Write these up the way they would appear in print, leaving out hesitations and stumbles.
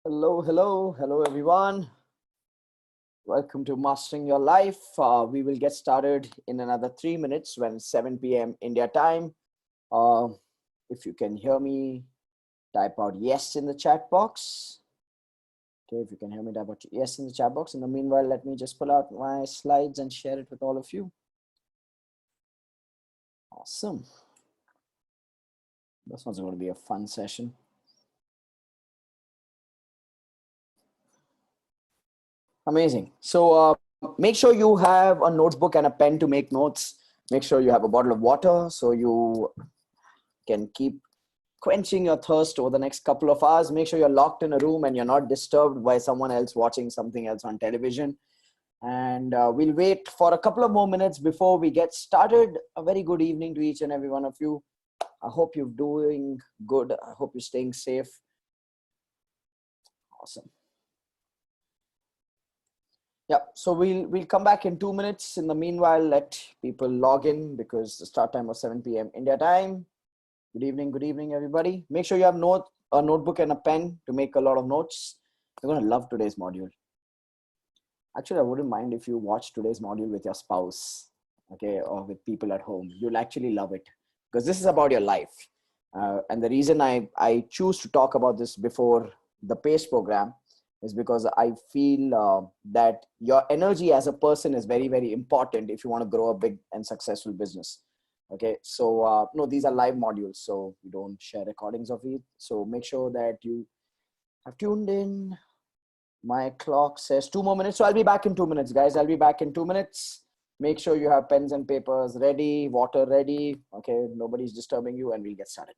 Hello, everyone. Welcome to Mastering Your Life. We will get started in another 3 minutes when 7 p.m. India time. Uh, if you can hear me, type out yes in the chat box. Okay, if you can hear me, type out yes in the chat box. In the meanwhile, let me just pull out my slides and share it with all of you. Awesome. This one's going to be a fun session. Amazing. So make sure you have a notebook and a pen to make notes. Make sure you have a bottle of water so you can keep quenching your thirst over the next couple of hours. Make sure you're locked in a room and you're not disturbed by someone else watching something else on television. And we'll wait for a couple of more minutes before we get started. A very good evening to each and every one of you. I hope you're doing good. I hope you're staying safe. Awesome. Yeah, so we'll come back in 2 minutes. In the meanwhile, let people log in because the start time was 7 p.m. India time. Good evening, everybody. Make sure you have a notebook and a pen to make a lot of notes. You're going to love today's module. Actually, I wouldn't mind if you watch today's module with your spouse, okay, or with people at home. You'll actually love it because this is about your life. And the reason I choose to talk about this before the PACE program is because I feel that your energy as a person is very, very important if you want to grow a big and successful business. Okay, so no, these are live modules, so we don't share recordings of it. So make sure that you have tuned in. My clock says 2 more minutes, so I'll be back in 2 minutes, guys. I'll be back in 2 minutes. Make sure you have pens and papers ready, water ready. Okay, nobody's disturbing you, and we'll get started.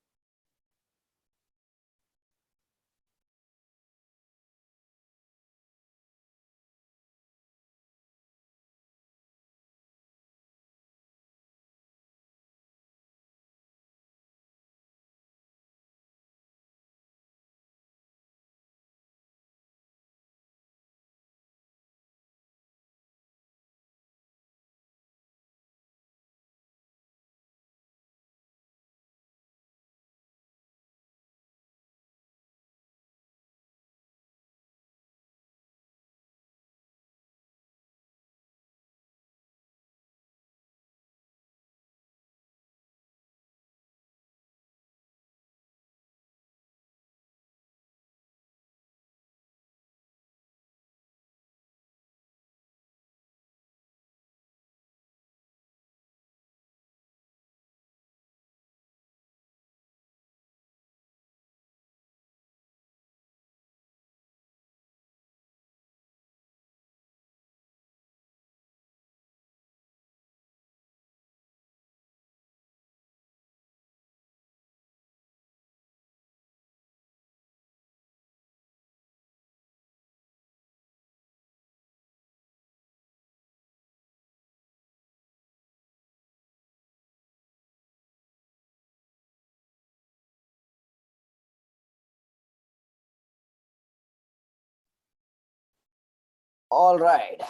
All right.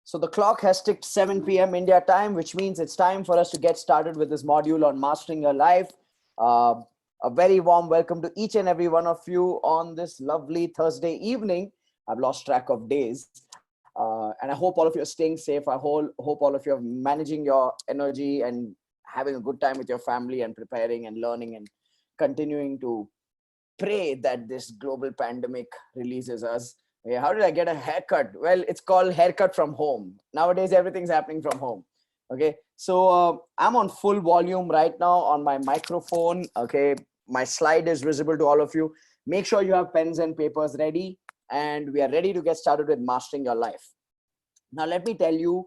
So the clock has ticked 7 p.m. India time, which means it's time for us to get started with this module on mastering your life. Uh, a very warm welcome to each and every one of you on this lovely Thursday evening. I've lost track of days. And I hope all of you are staying safe. I hope all of you are managing your energy and having a good time with your family and preparing and learning and continuing to pray that this global pandemic releases us. Yeah, how did I get a haircut? Well, it's called haircut from home. Nowadays, everything's happening from home. Okay, so I'm on full volume right now on my microphone. Okay, my slide is visible to all of you. Make sure you have pens and papers ready, and we are ready to get started with mastering your life. Now, let me tell you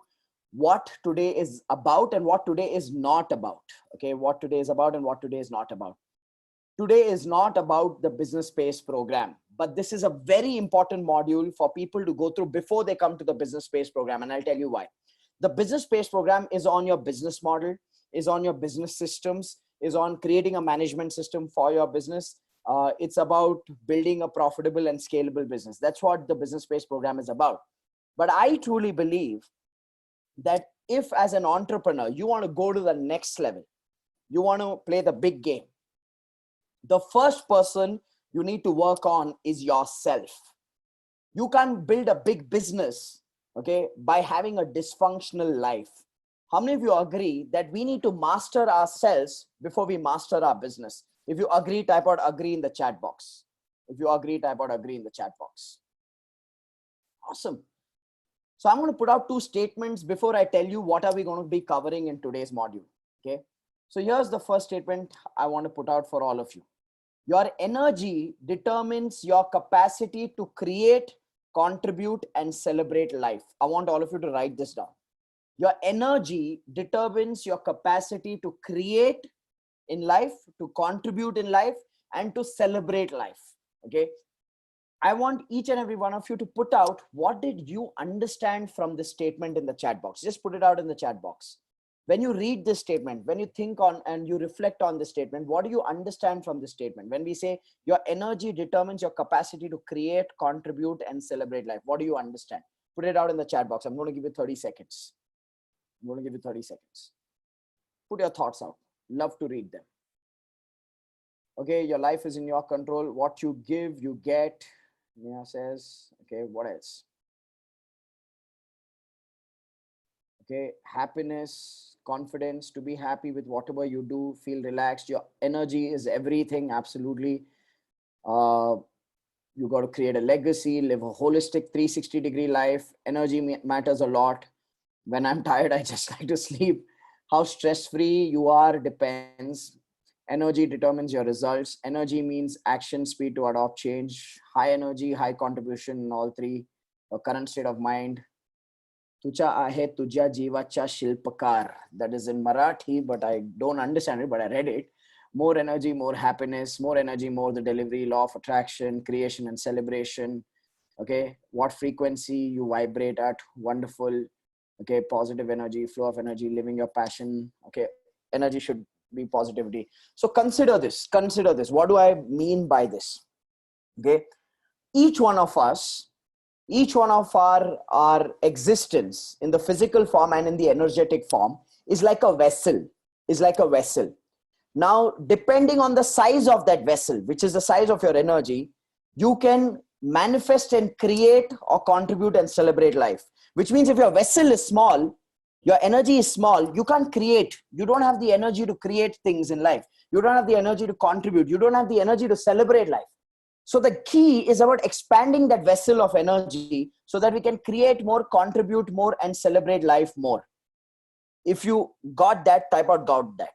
what today is about and what today is not about. Okay, what today is about and what today is not about. Today is not about the business space program, but this is a very important module for people to go through before they come to the business space program. And I'll tell you why. The business space program is on your business model, is on your business systems, is on creating a management system for your business. It's about building a profitable and scalable business. That's what the business space program is about. But I truly believe that if as an entrepreneur, you want to go to the next level, you want to play the big game, the first person you need to work on is yourself. You can't build a big business, okay, by having a dysfunctional life. How many of you agree that we need to master ourselves before we master our business? If you agree, type out agree in the chat box. If you agree, type out agree in the chat box. Awesome. So I'm going to put out two statements before I tell you what are we going to be covering in today's module. Okay. So here's the first statement I want to put out for all of you. Your energy determines your capacity to create, contribute, and celebrate life. I want all of you to write this down. Your energy determines your capacity to create in life, to contribute in life, and to celebrate life. Okay. I want each and every one of you to put out what did you understand from this statement in the chat box. Just put it out in the chat box. When you read this statement, when you think on and you reflect on this statement, what do you understand from this statement? When we say your energy determines your capacity to create, contribute, and celebrate life, what do you understand? Put it out in the chat box. I'm going to give you 30 seconds. I'm going to give you 30 seconds. Put your thoughts out. Love to read them. Okay, your life is in your control. What you give, you get. Nia says, okay, what else? Okay, happiness, confidence, to be happy with whatever you do, feel relaxed. Your energy is everything, absolutely. You got to create a legacy, live a holistic 360-degree life. Energy matters a lot. When I'm tired, I just like to sleep. How stress-free you are depends. Energy determines your results. Energy means action, speed to adopt change. High energy, high contribution in all three. Your current state of mind. Tucha ahe tujya jivacha shilpakar. That is in Marathi, but I don't understand it, but I read it. More energy, more happiness. More energy, more the delivery, law of attraction, creation and celebration. Okay, what frequency you vibrate at. Wonderful. Okay, positive energy, flow of energy, living your passion. Okay, energy should be positivity. So consider this. What do I mean by this? Okay, each one of us, each one of our existence in the physical form and in the energetic form is like a vessel, Now, depending on the size of that vessel, which is the size of your energy, you can manifest and create or contribute and celebrate life. Which means if your vessel is small, your energy is small, you can't create. You don't have the energy to create things in life. You don't have the energy to contribute. You don't have the energy to celebrate life. So the key is about expanding that vessel of energy so that we can create more, contribute more, and celebrate life more. If you got that, type out got that.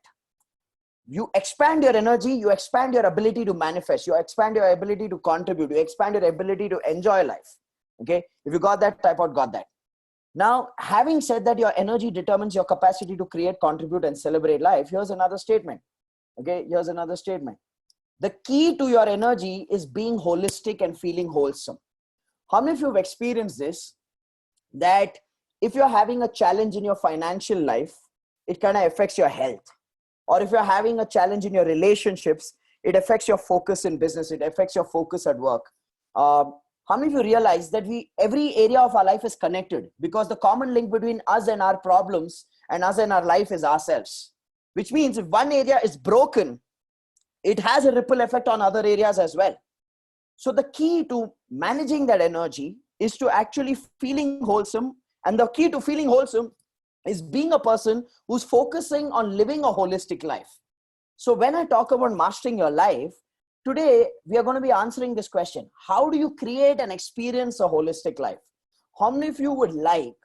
You expand your energy, you expand your ability to manifest, you expand your ability to contribute, you expand your ability to enjoy life. Okay, if you got that, type out got that. Now, having said that your energy determines your capacity to create, contribute, and celebrate life, here's another statement. Okay, here's another statement. The key to your energy is being holistic and feeling wholesome. How many of you have experienced this? That if you're having a challenge in your financial life, it kind of affects your health. Or if you're having a challenge in your relationships, it affects your focus in business. It affects your focus at work. How many of you realize that every area of our life is connected? Because the common link between us and our problems and us and our life is ourselves. Which means if one area is broken, it has a ripple effect on other areas as well. So the key to managing that energy is to actually feeling wholesome. And the key to feeling wholesome is being a person who's focusing on living a holistic life. So when I talk about mastering your life, today we are going to be answering this question. How do you create and experience a holistic life? How many of you would like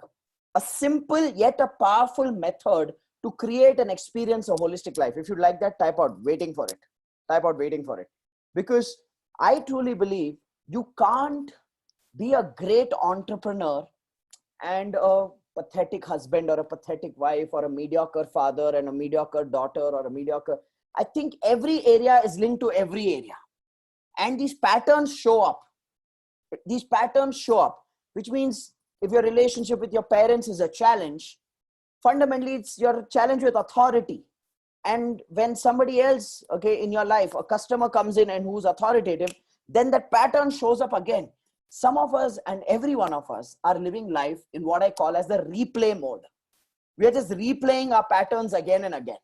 a simple yet a powerful method to create and experience a holistic life? If you'd like that, type out waiting for it. Type out waiting for it. Because I truly believe you can't be a great entrepreneur and a pathetic husband or a pathetic wife or a mediocre father and a mediocre daughter or a mediocre. I think every area is linked to every area. And these patterns show up. These patterns show up, which means if your relationship with your parents is a challenge, fundamentally it's your challenge with authority. And when somebody else, okay, in your life, a customer comes in and who's authoritative, then that pattern shows up again. Some of us and every one of us are living life in what I call as the replay mode. We are just replaying our patterns again and again.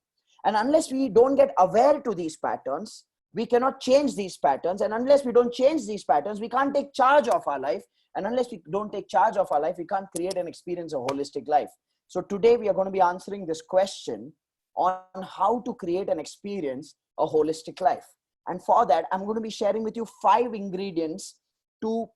And unless we don't get aware to these patterns, We cannot change these patterns. And unless we don't change these patterns, we can't take charge of our life. And unless we don't take charge of our life, we can't create and experience a holistic life. So today we are going to be answering this question on how to create and experience a holistic life. And for that, I'm going to be sharing with you 5 ingredients to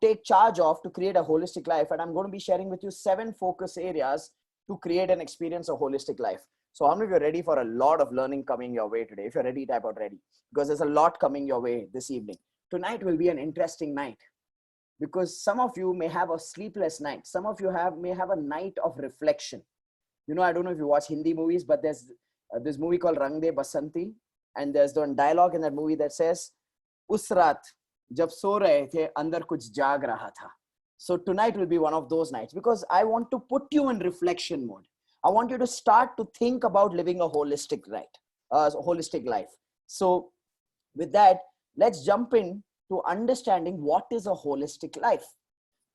take charge of to create a holistic life. And I'm going to be sharing with you 7 focus areas to create and experience a holistic life. So how many of you are ready for a lot of learning coming your way today? If you're ready, type out ready, because there's a lot coming your way this evening. Tonight will be an interesting night because some of you may have a sleepless night. Some of you may have a night of reflection. You know, I don't know if you watch Hindi movies, but there's this movie called Rang De Basanti. And there's the dialogue in that movie that says, "Us raat jab so rahe the, andar kuch jaag raha tha." So tonight will be one of those nights because I want to put you in reflection mode. I want you to start to think about living a holistic life. So with that, let's jump in to understanding what is a holistic life.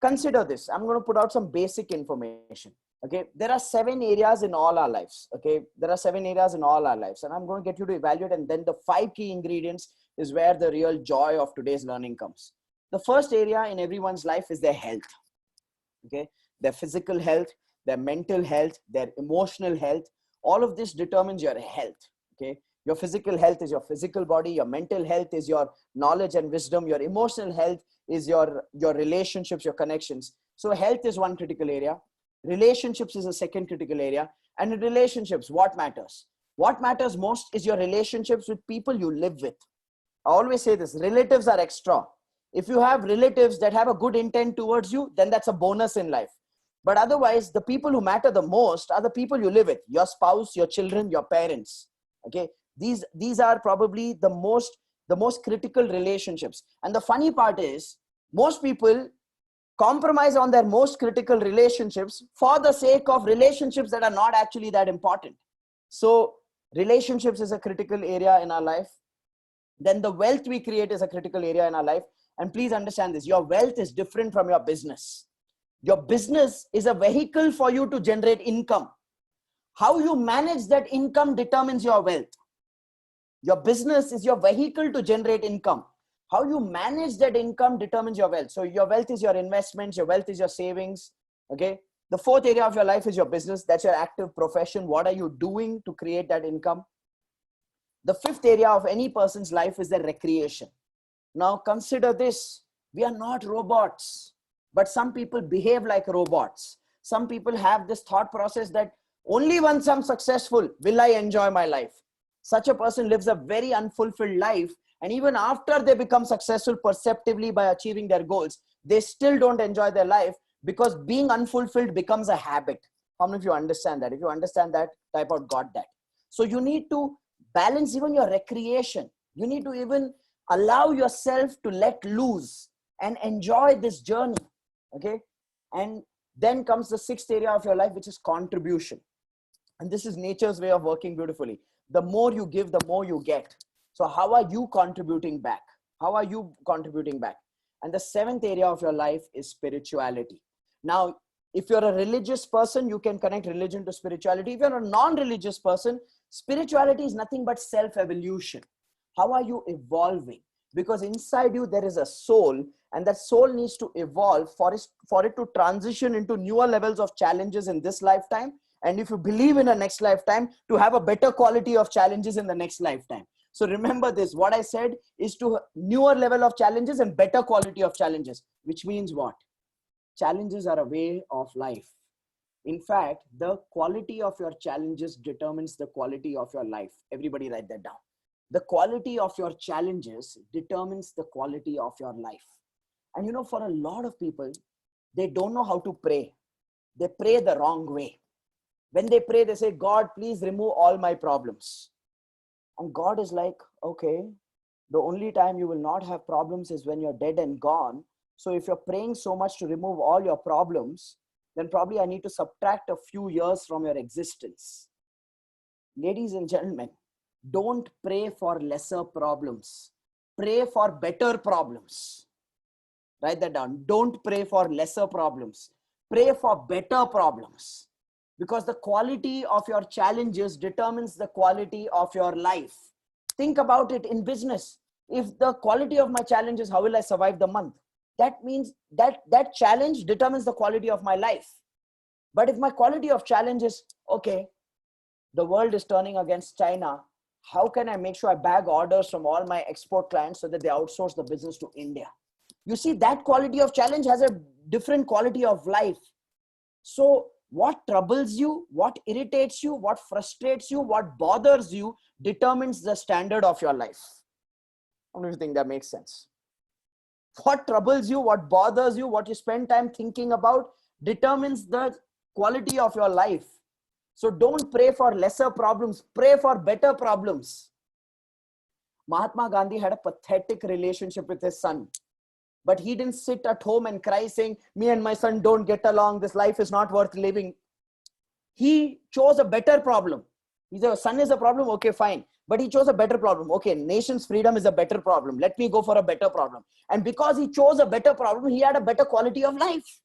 Consider this. I'm going to put out some basic information. Okay, there are 7 areas in all our lives. Okay, there are 7 areas in all our lives, and I'm going to get you to evaluate. And then the 5 key ingredients is where the real joy of today's learning comes. The first area in everyone's life is their health. Okay, their physical health, their mental health, their emotional health. All of this determines your health. Okay, your physical health is your physical body. Your mental health is your knowledge and wisdom. Your emotional health is your relationships, your connections. So health is one critical area. Relationships is a second critical area. And in relationships, what matters? What matters most is your relationships with people you live with. I always say this, relatives are extra. If you have relatives that have a good intent towards you, then that's a bonus in life. But otherwise, the people who matter the most are the people you live with, your spouse, your children, your parents. Okay, these are probably the most critical relationships. And the funny part is, most people compromise on their most critical relationships for the sake of relationships that are not actually that important. So relationships is a critical area in our life. Then the wealth we create is a critical area in our life. And please understand this, your wealth is different from your business. Your business is a vehicle for you to generate income. How you manage that income determines your wealth. Your business is your vehicle to generate income. How you manage that income determines your wealth. So your wealth is your investments, your wealth is your savings. Okay. The 4th area of your life is your business. That's your active profession. What are you doing to create that income? The 5th area of any person's life is their recreation. Now consider this. We are not robots, but some people behave like robots. Some people have this thought process that only once I'm successful will I enjoy my life. Such a person lives a very unfulfilled life. And even after they become successful perceptively by achieving their goals, they still don't enjoy their life because being unfulfilled becomes a habit. How many of you understand that? If you understand that, type out got that. So you need to balance even your recreation. You need to even allow yourself to let loose and enjoy this journey. Okay. And then comes the 6th area of your life, which is contribution. And this is nature's way of working beautifully. The more you give, the more you get. So how are you contributing back? How are you contributing back? And the 7th area of your life is spirituality. Now, if you're a religious person, you can connect religion to spirituality. If you're a non-religious person, spirituality is nothing but self-evolution. How are you evolving? Because inside you, there is a soul, and that soul needs to evolve for it to transition into newer levels of challenges in this lifetime. And if you believe in a next lifetime, to have a better quality of challenges in the next lifetime. So remember this, what I said is to newer level of challenges and better quality of challenges, which means what? Challenges are a way of life. In fact, the quality of your challenges determines the quality of your life. Everybody write that down. The quality of your challenges determines the quality of your life. And you know, for a lot of people, they don't know how to pray. They pray the wrong way. When they pray, they say, God, please remove all my problems. And God is like, okay, the only time you will not have problems is when you're dead and gone. So if you're praying so much to remove all your problems, then probably I need to subtract a few years from your existence. Ladies and gentlemen, don't pray for lesser problems. Pray for better problems. Write that down. Don't pray for lesser problems. Pray for better problems. Because the quality of your challenges determines the quality of your life. Think about it in business. If the quality of my challenge is how will I survive the month, that means that challenge determines the quality of my life. But if my quality of challenge is, okay, the world is turning against China, how can I make sure I bag orders from all my export clients so that they outsource the business to India? You see, that quality of challenge has a different quality of life. So what troubles you, what irritates you, what frustrates you, what bothers you determines the standard of your life. I don't think that makes sense. What troubles you, what bothers you, what you spend time thinking about determines the quality of your life. So don't pray for lesser problems, pray for better problems. Mahatma Gandhi had a pathetic relationship with his son, but he didn't sit at home and cry saying, me and my son don't get along, this life is not worth living. He chose a better problem. His son is a problem, okay, fine. But he chose a better problem. Okay, nation's freedom is a better problem. Let me go for a better problem. And because he chose a better problem, he had a better quality of life.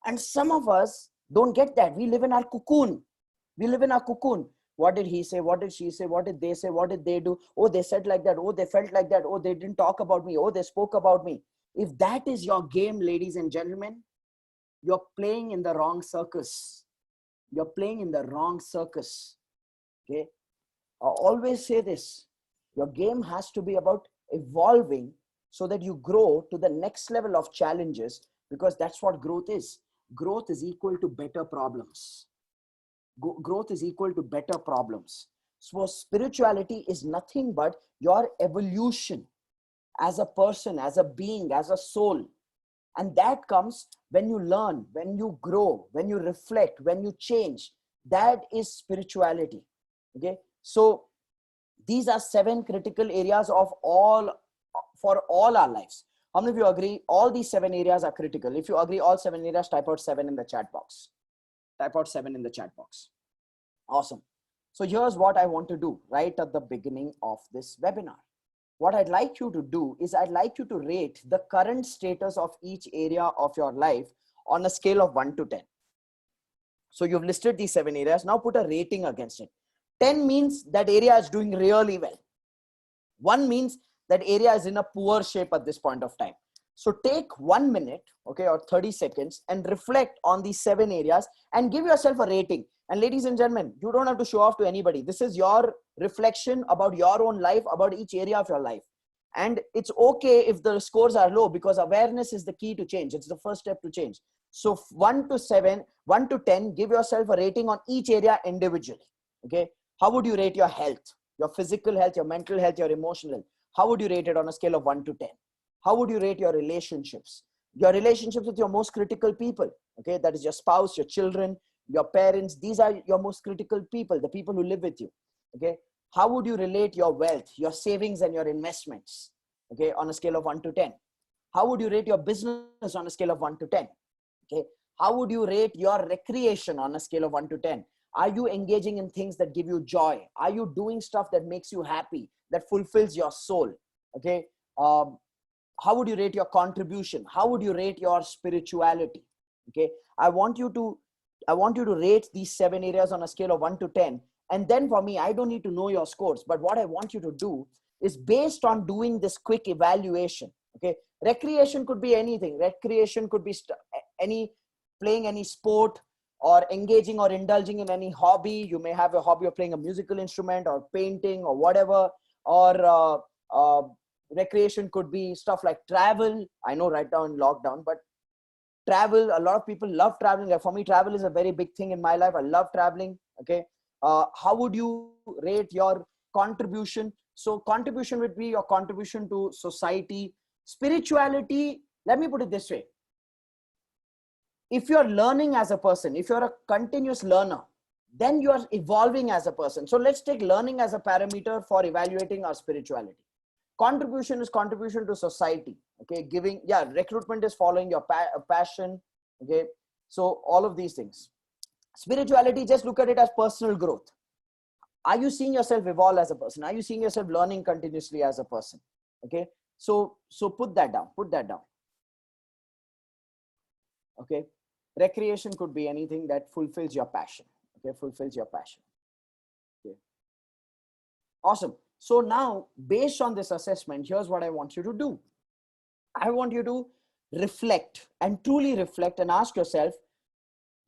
And some of us don't get that. We live in our cocoon. We live in our cocoon. What did he say? What did she say? What did they say? What did they do? Oh, they said like that. Oh, they felt like that. Oh, they didn't talk about me. Oh, they spoke about me. If that is your game, ladies and gentlemen, you're playing in the wrong circus. You're playing in the wrong circus. Okay. I always say this. Your game has to be about evolving so that you grow to the next level of challenges, because that's what growth is. Growth is equal to better problems. Growth is equal to better problems. So spirituality is nothing but your evolution as a person, as a being, as a soul. And that comes when you learn, when you grow, when you reflect, when you change. That is spirituality. Okay. So these are 7 critical areas of for all our lives. How many of you agree all these 7 areas are critical? If you agree all 7 areas, type out 7 in the chat box. Type out 7 in the chat box. Awesome. So here's what I want to do right at the beginning of this webinar. What I'd like you to do is I'd like you to rate the current status of each area of your life on a scale of 1 to 10. So you've listed these 7 areas. Now put a rating against it. 10 means that area is doing really well. 1 means that area is in a poor shape at this point of time. So take 1 minute, okay, or 30 seconds and reflect on these 7 areas and give yourself a rating. And ladies and gentlemen, you don't have to show off to anybody. This is your reflection about your own life, about each area of your life. And it's okay if the scores are low, because awareness is the key to change. It's the first step to change. So 1 to 7, 1 to 10, give yourself a rating on each area individually. Okay. How would you rate your health, your physical health, your mental health, your emotional health? How would you rate it on a scale of 1 to 10? How would you rate your relationships? Your relationships with your most critical people. Okay. That is your spouse, your children, your parents. These are your most critical people, the people who live with you. Okay. How would you relate your wealth, your savings and your investments? Okay. On a scale of 1 to 10. How would you rate your business on a scale of 1 to 10? Okay. How would you rate your recreation on a scale of 1 to 10? Are you engaging in things that give you joy? Are you doing stuff that makes you happy, that fulfills your soul? Okay. How would you rate your contribution? How would you rate your spirituality? Okay. I want you to rate these 7 areas on a scale of 1 to 10. And then for me, I don't need to know your scores, but what I want you to do is based on doing this quick evaluation. Okay. Recreation could be anything. Recreation could be playing any sport, or engaging or indulging in any hobby. You may have a hobby of playing a musical instrument or painting or whatever, or recreation could be stuff like travel. I know right now in lockdown, but travel, a lot of people love traveling. For me, travel is a very big thing in my life. I love traveling. Okay. How would you rate your contribution? So contribution would be your contribution to society. Spirituality, let me put it this way. If you're learning as a person, if you're a continuous learner, then you are evolving as a person. So let's take learning as a parameter for evaluating our spirituality. Contribution is contribution to society. Okay. Giving, yeah, recruitment is following your passion. Okay. So all of these things. Spirituality, just look at it as personal growth. Are you seeing yourself evolve as a person? Are you seeing yourself learning continuously as a person? Okay. So put that down. Okay. Recreation could be anything that fulfills your passion. Okay. Fulfills your passion. Okay. Awesome. So now, based on this assessment, here's what I want you to do. I want you to reflect and truly reflect and ask yourself,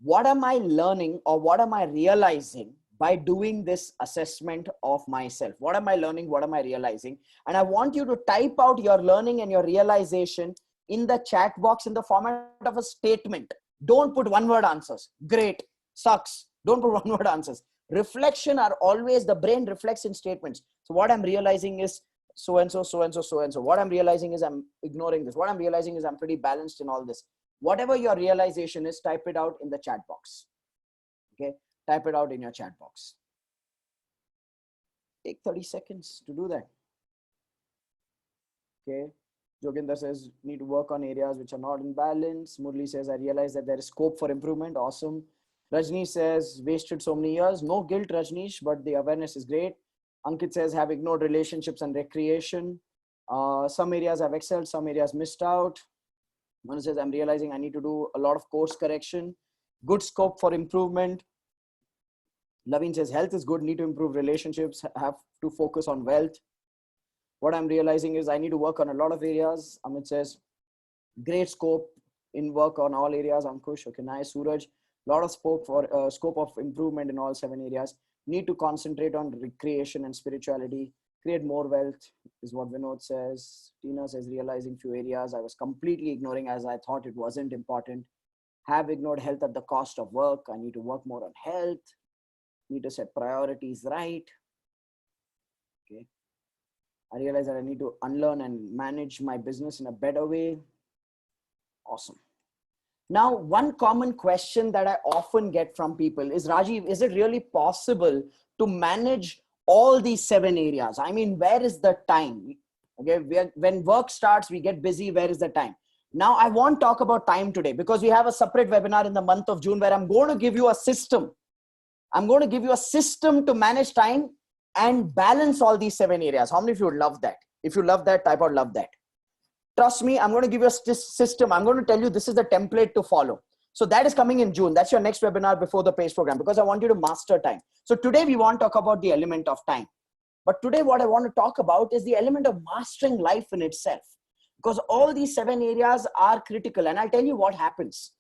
what am I learning or what am I realizing by doing this assessment of myself? What am I learning? What am I realizing? And I want you to type out your learning and your realization in the chat box in the format of a statement. Don't put one word answers. Great, sucks. Don't put one word answers. Reflection are always, the brain reflects in statements. So what I'm realizing is so and so, so and so, so and so. What I'm realizing is I'm ignoring this. What I'm realizing is I'm pretty balanced in all this. Whatever your realization is, type it out in the chat box. Okay, type it out in your chat box. Take 30 seconds to do that. Okay, Joginder says, need to work on areas which are not in balance. Murli says, I realize that there is scope for improvement. Awesome. Rajneesh says, wasted so many years. No guilt, Rajneesh, but the awareness is great. Ankit says, have ignored relationships and recreation. Some areas have excelled, some areas missed out. Manu says, I'm realizing I need to do a lot of course correction. Good scope for improvement. Lavin says, health is good, need to improve relationships, have to focus on wealth. What I'm realizing is I need to work on a lot of areas. Amit says, great scope in work on all areas. Ankush, okay, nice. Suraj, lot of scope of improvement in all 7 areas. Need to concentrate on recreation and spirituality. Create more wealth is what Vinod says. Tina says, realizing few areas I was completely ignoring as I thought it wasn't important. Have ignored health at the cost of work. I need to work more on health. Need to set priorities right. Okay. I realize that I need to unlearn and manage my business in a better way. Awesome. Now, one common question that I often get from people is, Rajiv, is it really possible to manage all these 7 areas? I mean, where is the time? Okay, when work starts, we get busy. Where is the time? Now, I won't talk about time today because we have a separate webinar in the month of June where I'm going to give you a system. I'm going to give you a system to manage time and balance all these 7 areas. How many of you would love that? If you love that, type out love that. Trust me, I'm going to give you a system. I'm going to tell you this is the template to follow. So that is coming in June. That's your next webinar before the PACE program because I want you to master time. So today we want to talk about the element of time. But today what I want to talk about is the element of mastering life in itself. Because all these 7 areas are critical. And I'll tell you what happens.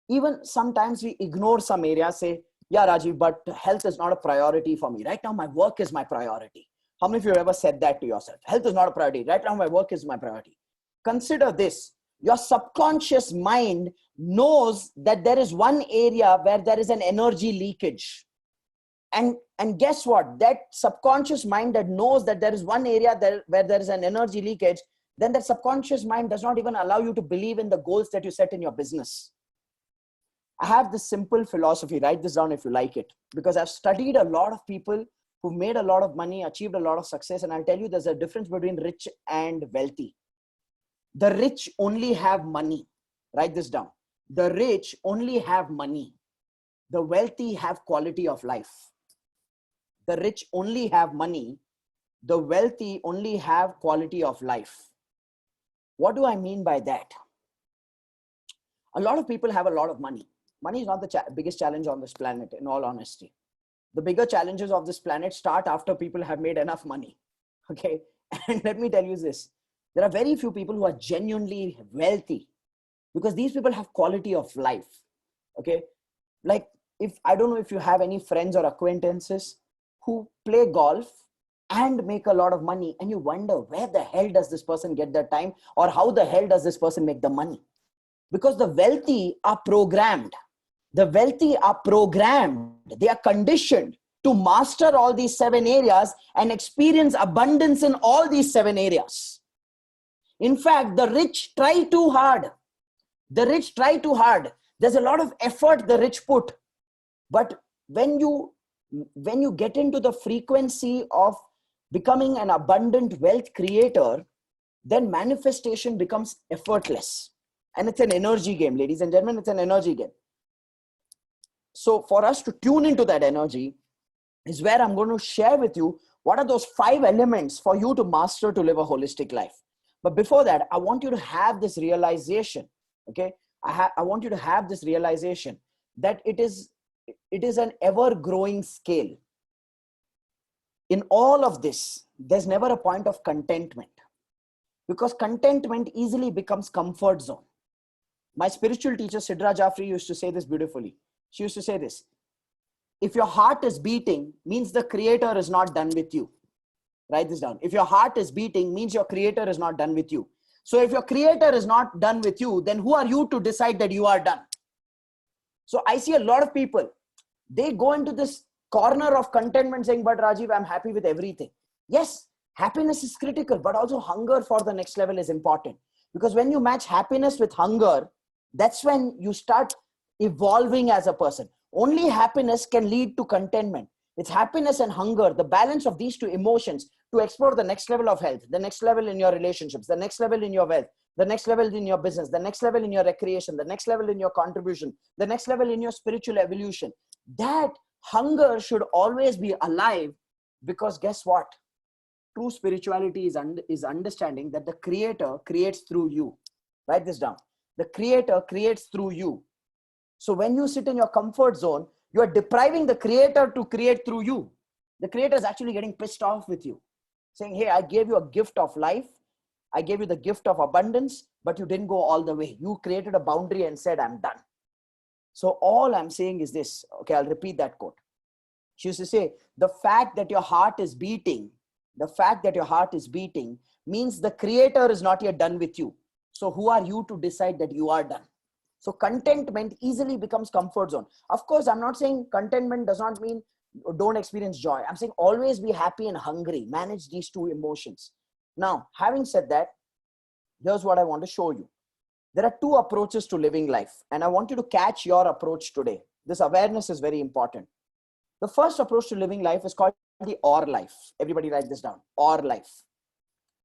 Even sometimes we ignore some areas, say, yeah, Rajiv, but health is not a priority for me. Right now, my work is my priority. How many of you have ever said that to yourself? Health is not a priority. Right now, my work is my priority. Consider this. Your subconscious mind knows that there is one area where there is an energy leakage. And guess what? That subconscious mind that knows that there is one area where there is an energy leakage, then that subconscious mind does not even allow you to believe in the goals that you set in your business. I have this simple philosophy. Write this down if you like it, because I've studied a lot of people who've made a lot of money, achieved a lot of success. And I'll tell you, there's a difference between rich and wealthy. The rich only have money. Write this down. The rich only have money. The wealthy have quality of life. The rich only have money. The wealthy only have quality of life. What do I mean by that? A lot of people have a lot of money. Money is not the biggest challenge on this planet, in all honesty. The bigger challenges of this planet start after people have made enough money. Okay. And let me tell you this. There are very few people who are genuinely wealthy because these people have quality of life. Okay. Like, I don't know if you have any friends or acquaintances who play golf and make a lot of money, and you wonder, where the hell does this person get the time, or how the hell does this person make the money? Because the wealthy are programmed. The wealthy are programmed. They are conditioned to master all these 7 areas and experience abundance in all these 7 areas. In fact, the rich try too hard. The rich try too hard. There's a lot of effort the rich put. But when you get into the frequency of becoming an abundant wealth creator, then manifestation becomes effortless. And it's an energy game, ladies and gentlemen, it's an energy game. So for us to tune into that energy is where I'm going to share with you what are those 5 elements for you to master to live a holistic life. But before that, I want you to have this realization. Okay. I want you to have this realization that it is an ever growing scale. in all of this, there's never a point of contentment, because contentment easily becomes comfort zone. My spiritual teacher, Sidra Jaffrey, used to say this beautifully. She used to say this: if your heart is beating, means the creator is not done with you. Write this down. If your heart is beating, means your creator is not done with you. So if your creator is not done with you, then who are you to decide that you are done? So I see a lot of people, they go into this corner of contentment saying, but Rajiv, I'm happy with everything. Yes, happiness is critical, but also hunger for the next level is important. Because when you match happiness with hunger, that's when you start evolving as a person. Only happiness can lead to contentment. It's happiness and hunger, the balance of these two emotions, to explore the next level of health, the next level in your relationships, the next level in your wealth, the next level in your business, the next level in your recreation, the next level in your contribution, the next level in your spiritual evolution. That hunger should always be alive, because guess what? True spirituality is understanding that the creator creates through you. Write this down. The creator creates through you. So when you sit in your comfort zone, you are depriving the creator to create through you. The creator is actually getting pissed off with you, saying, hey, I gave you a gift of life. I gave you the gift of abundance, but you didn't go all the way. You created a boundary and said, I'm done. So all I'm saying is this. Okay, I'll repeat that quote. She used to say, the fact that your heart is beating, means the creator is not yet done with you. So who are you to decide that you are done? So contentment easily becomes comfort zone. Of course, I'm not saying contentment does not mean don't experience joy. I'm saying always be happy and hungry. Manage these two emotions. Now, having said that, here's what I want to show you. There are two approaches to living life, and I want you to catch your approach today. This awareness is very important. The first approach to living life is called the OR life. Everybody write this down. OR life.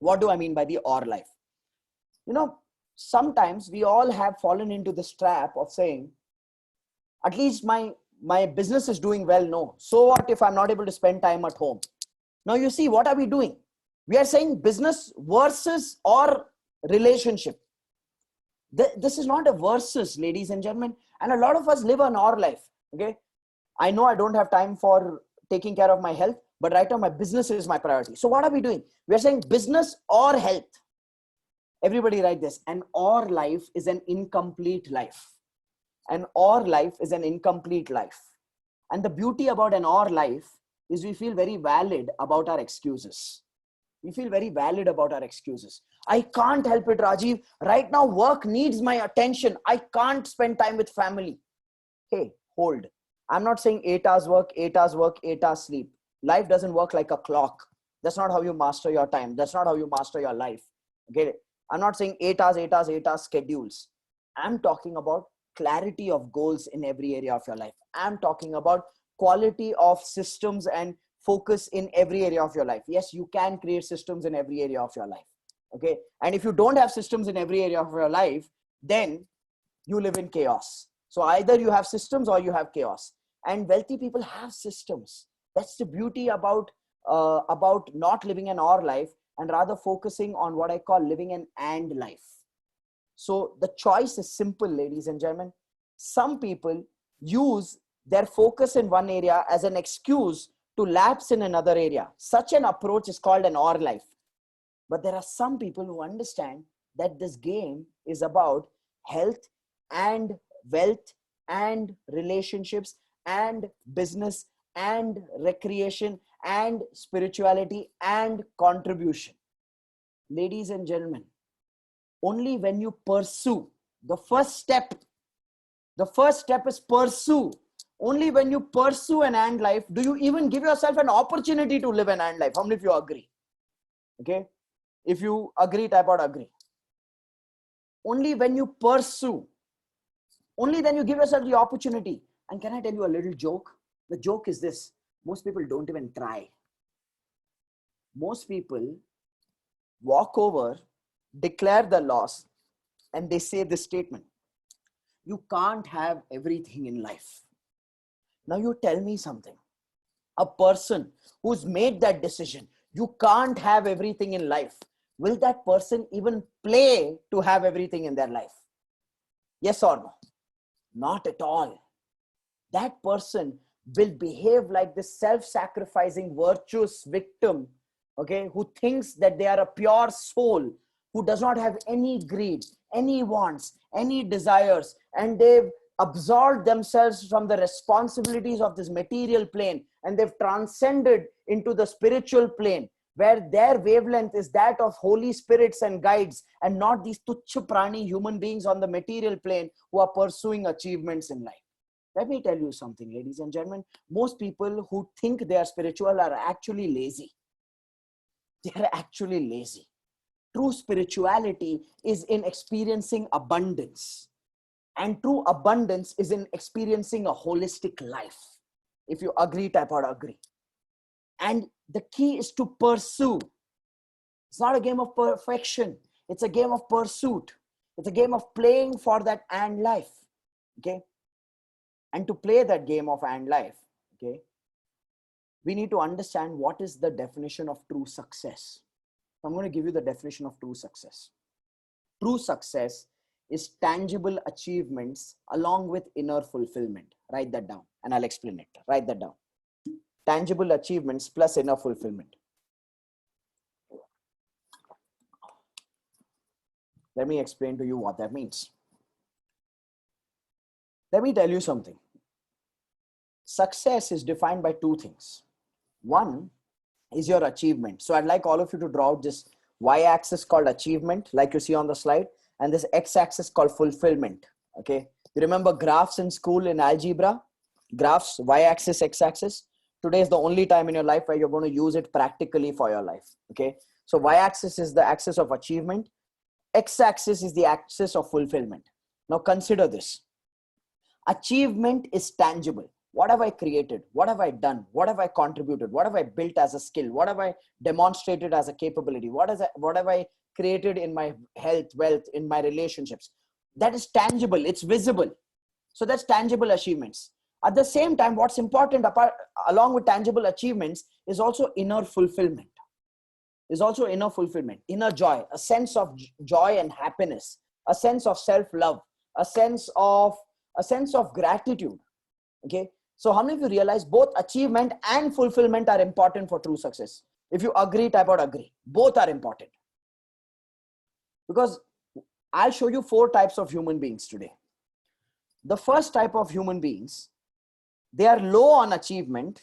What do I mean by the OR life? You know, sometimes we all have fallen into this trap of saying, at least my business is doing well. No. So what if I'm not able to spend time at home? Now you see, what are we doing? We are saying business versus or relationship. This is not a versus, ladies and gentlemen. And a lot of us live an OR life. Okay. I know I don't have time for taking care of my health, but right now my business is my priority. So what are we doing? We are saying business or health. Everybody write this. An OR life is an incomplete life. An OR life is an incomplete life. And the beauty about an OR life is we feel very valid about our excuses. We feel very valid about our excuses. I can't help it, Rajiv. Right now, work needs my attention. I can't spend time with family. Hey, hold. I'm not saying 8 hours work, 8 hours work, 8 hours sleep. Life doesn't work like a clock. That's not how you master your time. That's not how you master your life. Get it? I'm not saying 8 hours, 8 hours, 8 hours schedules. I'm talking about clarity of goals in every area of your life. I'm talking about quality of systems and focus in every area of your life. Yes, you can create systems in every area of your life. Okay. And if you don't have systems in every area of your life, then you live in chaos. So either you have systems or you have chaos. And wealthy people have systems. That's the beauty about not living an OR life, and rather focusing on what I call living an AND life. So the choice is simple, ladies and gentlemen. Some people use their focus in one area as an excuse to lapse in another area. Such an approach is called an OR life. But there are some people who understand that this game is about health and wealth and relationships and business and recreation and spirituality and contribution. Ladies and gentlemen, only when you pursue, the first step is pursue. Only when you pursue an AND life do you even give yourself an opportunity to live an AND life. How many of you agree? Okay. If you agree, type out agree. Only when you pursue, only then you give yourself the opportunity. And can I tell you a little joke? The joke is this: most people don't even try. Most people walk over, declare the loss, and they say this statement: you can't have everything in life. Now you tell me something. A person who's made that decision, you can't have everything in life, will that person even play to have everything in their life? Yes or no? Not at all. That person will behave like this self-sacrificing, virtuous victim, okay, who thinks that they are a pure soul, who does not have any greed, any wants, any desires, and they've absolved themselves from the responsibilities of this material plane, and they've transcended into the spiritual plane, where their wavelength is that of holy spirits and guides, and not these tuchha prani human beings on the material plane who are pursuing achievements in life. Let me tell you something, ladies and gentlemen. Most people who think they are spiritual are actually lazy. They are actually lazy. True spirituality is in experiencing abundance. And true abundance is in experiencing a holistic life. If you agree, type out agree. And the key is to pursue. It's not a game of perfection. It's a game of pursuit. It's a game of playing for that and life. Okay. And to play that game of and life, okay, we need to understand what is the definition of true success. I'm going to give you the definition of true success. True success is tangible achievements along with inner fulfillment. Write that down and I'll explain it. Write that down. Tangible achievements plus inner fulfillment. Let me explain to you what that means. Let me tell you something. Success is defined by two things. One is your achievement. So I'd like all of you to draw out this y-axis called achievement, like you see on the slide, and this x-axis called fulfillment. Okay. You remember graphs in school in algebra? Graphs, y-axis, x-axis. Today is the only time in your life where you're going to use it practically for your life. Okay. So y-axis is the axis of achievement. X-axis is the axis of fulfillment. Now consider this. Achievement is tangible. What have I created? What have I done? What have I contributed? What have I built as a skill? What have I demonstrated as a capability? What have I created in my health, wealth, in my relationships? That is tangible. It's visible. So that's tangible achievements. At the same time, what's important along with tangible achievements is also inner fulfillment. Inner joy, a sense of joy and happiness, a sense of self-love, a sense of gratitude. Okay. So how many of you realize both achievement and fulfillment are important for true success? If you agree, type out agree. Both are important. Because I'll show you 4 types of human beings today. The first type of human beings, they are low on achievement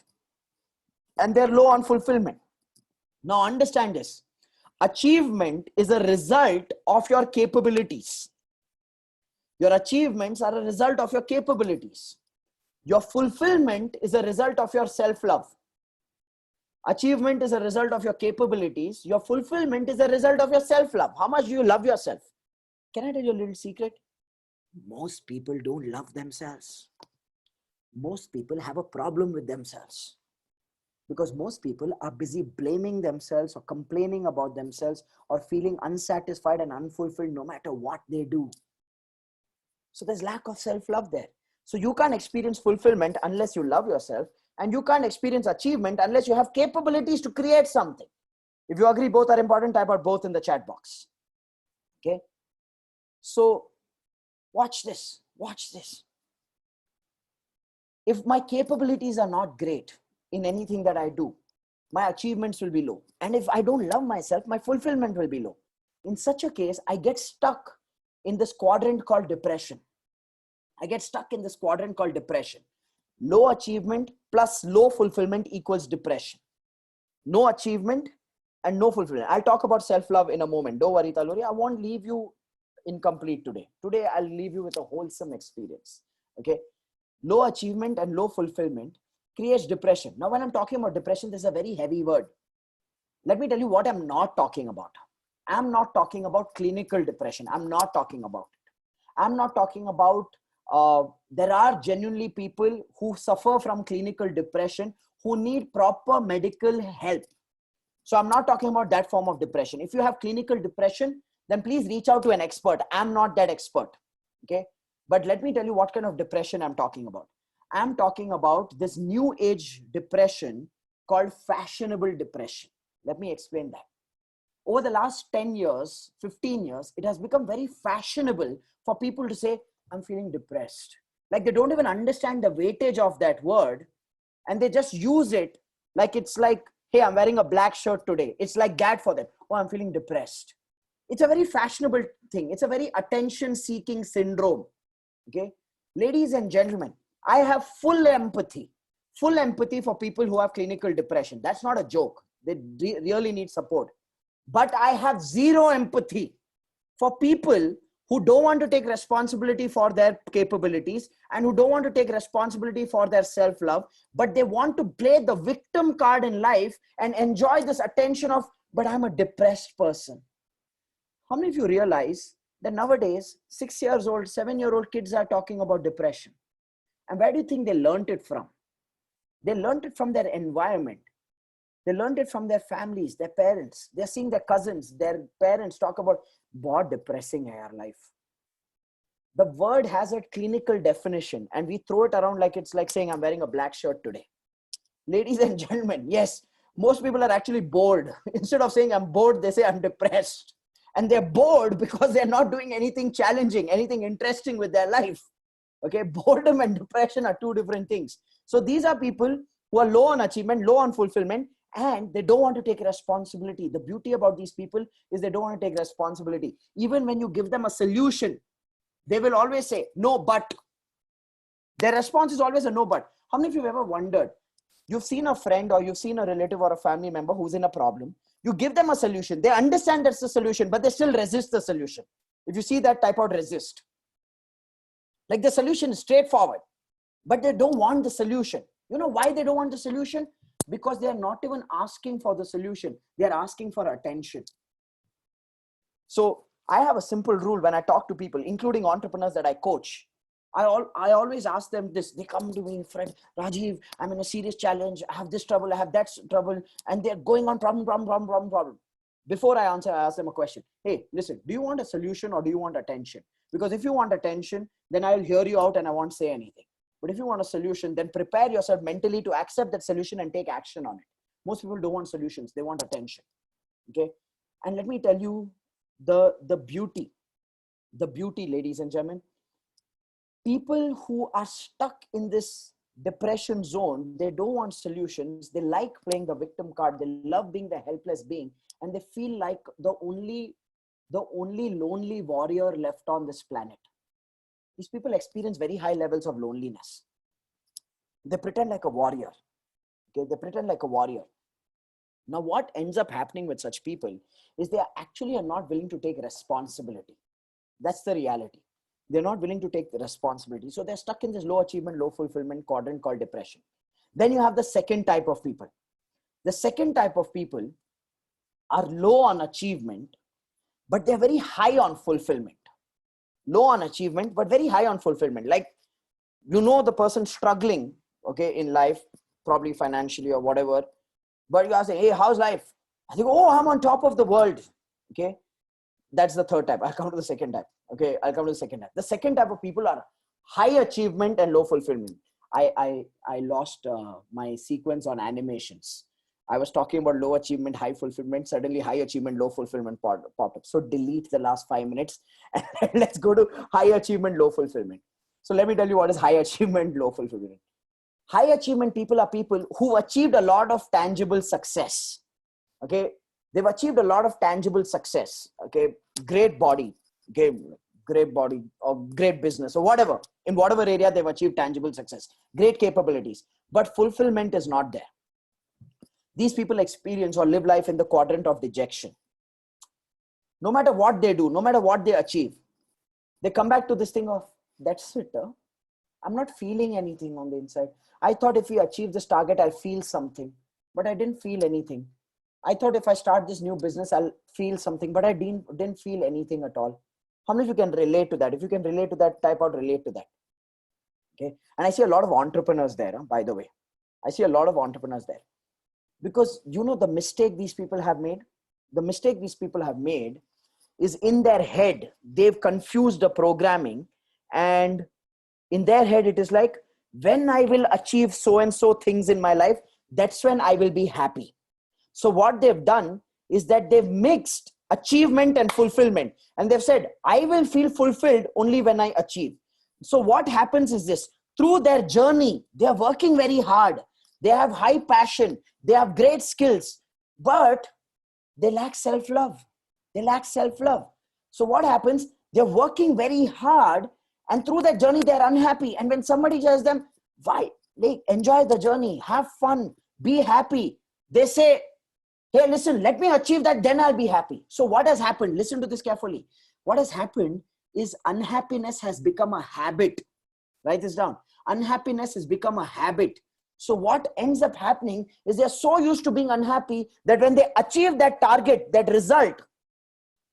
and they're low on fulfillment. Now understand this. Achievement is a result of your capabilities. Your achievements are a result of your capabilities. Your fulfillment is a result of your self-love. Achievement is a result of your capabilities. Your fulfillment is a result of your self-love. How much do you love yourself? Can I tell you a little secret? Most people don't love themselves. Most people have a problem with themselves. Because most people are busy blaming themselves or complaining about themselves or feeling unsatisfied and unfulfilled no matter what they do. So there's lack of self-love there. So you can't experience fulfillment unless you love yourself, and you can't experience achievement unless you have capabilities to create something. If you agree both are important, type out both in the chat box. Okay. So watch this. If my capabilities are not great in anything that I do, my achievements will be low. And if I don't love myself, my fulfillment will be low. In such a case, I get stuck in this quadrant called depression. Low achievement plus low fulfillment equals depression. No achievement and no fulfillment. I'll talk about self-love in a moment. Don't worry, Taluri. I won't leave you incomplete today. Today, I'll leave you with a wholesome experience. Okay. Low achievement and low fulfillment creates depression. Now, when I'm talking about depression, this is a very heavy word. Let me tell you what I'm not talking about. I'm not talking about clinical depression. I'm not talking about it. I'm not talking about, there are genuinely people who suffer from clinical depression who need proper medical help. So I'm not talking about that form of depression. If you have clinical depression, then please reach out to an expert. I'm not that expert. Okay. But let me tell you what kind of depression I'm talking about. I'm talking about this new age depression called fashionable depression. Let me explain that. Over the last 10 years, 15 years, it has become very fashionable for people to say, I'm feeling depressed. Like they don't even understand the weightage of that word. and they just use it like it's like, hey, I'm wearing a black shirt today. It's like that for them. Oh, I'm feeling depressed. It's a very fashionable thing. It's a very attention seeking syndrome. Okay. Ladies and gentlemen, I have full empathy for people who have clinical depression. That's not a joke. They really need support. But I have zero empathy for people who don't want to take responsibility for their capabilities and who don't want to take responsibility for their self-love, but they want to play the victim card in life and enjoy this attention of, but I'm a depressed person. How many of you realize that nowadays 6 years old, 7-year-old kids are talking about depression? And where do you think they learned it from? They learned it from their environment. They learned it from their families, their parents. They're seeing their cousins, their parents talk about, "Bahut depressing hai yaar life." The word has a clinical definition and we throw it around like it's like saying, I'm wearing a black shirt today. Ladies and gentlemen, yes, most people are actually bored. Instead of saying I'm bored, they say I'm depressed. And they're bored because they're not doing anything challenging, anything interesting with their life. Okay, boredom and depression are two different things. So these are people who are low on achievement, low on fulfillment, and they don't want to take responsibility. The beauty about these people is they don't want to take responsibility. Even when you give them a solution, they will always say, no, but. Their response is always a no, but. How many of you have ever wondered? You've seen a friend or you've seen a relative or a family member who's in a problem. You give them a solution. They understand that's the solution, but they still resist the solution. If you see that, type out resist. Like the solution is straightforward, but they don't want the solution. You know why they don't want the solution? Because they are not even asking for the solution. They are asking for attention. So I have a simple rule when I talk to people, including entrepreneurs that I coach. I always ask them this. They come to me, friend, Rajiv, I'm in a serious challenge. I have this trouble, I have that trouble. And they're going on problem. Before I answer, I ask them a question. Hey, listen, do you want a solution or do you want attention? Because if you want attention, then I'll hear you out and I won't say anything. But if you want a solution, then prepare yourself mentally to accept that solution and take action on it. Most people don't want solutions. They want attention. Okay. And let me tell you the beauty, ladies and gentlemen. People who are stuck in this depression zone, they don't want solutions. They like playing the victim card. They love being the helpless being. And they feel like the only lonely warrior left on this planet. These people experience very high levels of loneliness. They pretend like a warrior. Okay, they pretend like a warrior. Now, what ends up happening with such people is they actually are not willing to take responsibility. That's the reality. They're not willing to take the responsibility. So they're stuck in this low achievement, low fulfillment quadrant called depression. Then you have the second type of people. The second type of people are low on achievement, but they're very high on fulfillment. Low on achievement, but very high on fulfillment. Like, you know, the person struggling, okay, in life, probably financially or whatever, but you ask, hey, how's life? I think, oh, I'm on top of the world. Okay. That's the third type. I'll come to the second type. Okay. I'll come to the second type. The second type of people are high achievement and low fulfillment. I lost my sequence on animations. I was talking about low achievement, high fulfillment, suddenly high achievement, low fulfillment popped up. So delete the last 5 minutes and let's go to high achievement, low fulfillment. So let me tell you what is high achievement, low fulfillment. High achievement people are people who achieved a lot of tangible success. Okay. They've achieved a lot of tangible success. Okay. Great body. Okay. Great body or great business or whatever. In whatever area they've achieved tangible success. Great capabilities. But fulfillment is not there. These people experience or live life in the quadrant of dejection. No matter what they do, no matter what they achieve, they come back to this thing of, that's it. I'm not feeling anything on the inside. I thought if we achieve this target, I'll feel something, but I didn't feel anything. I thought if I start this new business, I'll feel something, but I didn't feel anything at all. How many of you can relate to that? If you can relate to that, type out relate to that. Okay. And I see a lot of entrepreneurs there, by the way. I see a lot of entrepreneurs there. Because you know the mistake these people have made? The mistake these people have made is in their head, they've confused the programming, and in their head, it is like, when I will achieve so-and-so things in my life, that's when I will be happy. So what they've done is that they've mixed achievement and fulfillment. And they've said, I will feel fulfilled only when I achieve. So what happens is this, through their journey, they're working very hard. they have high passion, they have great skills, but they lack self-love. They lack self-love. So what happens? They're working very hard, and through that journey, they're unhappy. And when somebody tells them, why? Like, enjoy the journey, have fun, be happy. They say, hey, listen, let me achieve that, then I'll be happy. So what has happened? Listen to this carefully. What has happened is unhappiness has become a habit. Write this down. Unhappiness has become a habit. So what ends up happening is they're so used to being unhappy that when they achieve that target, that result,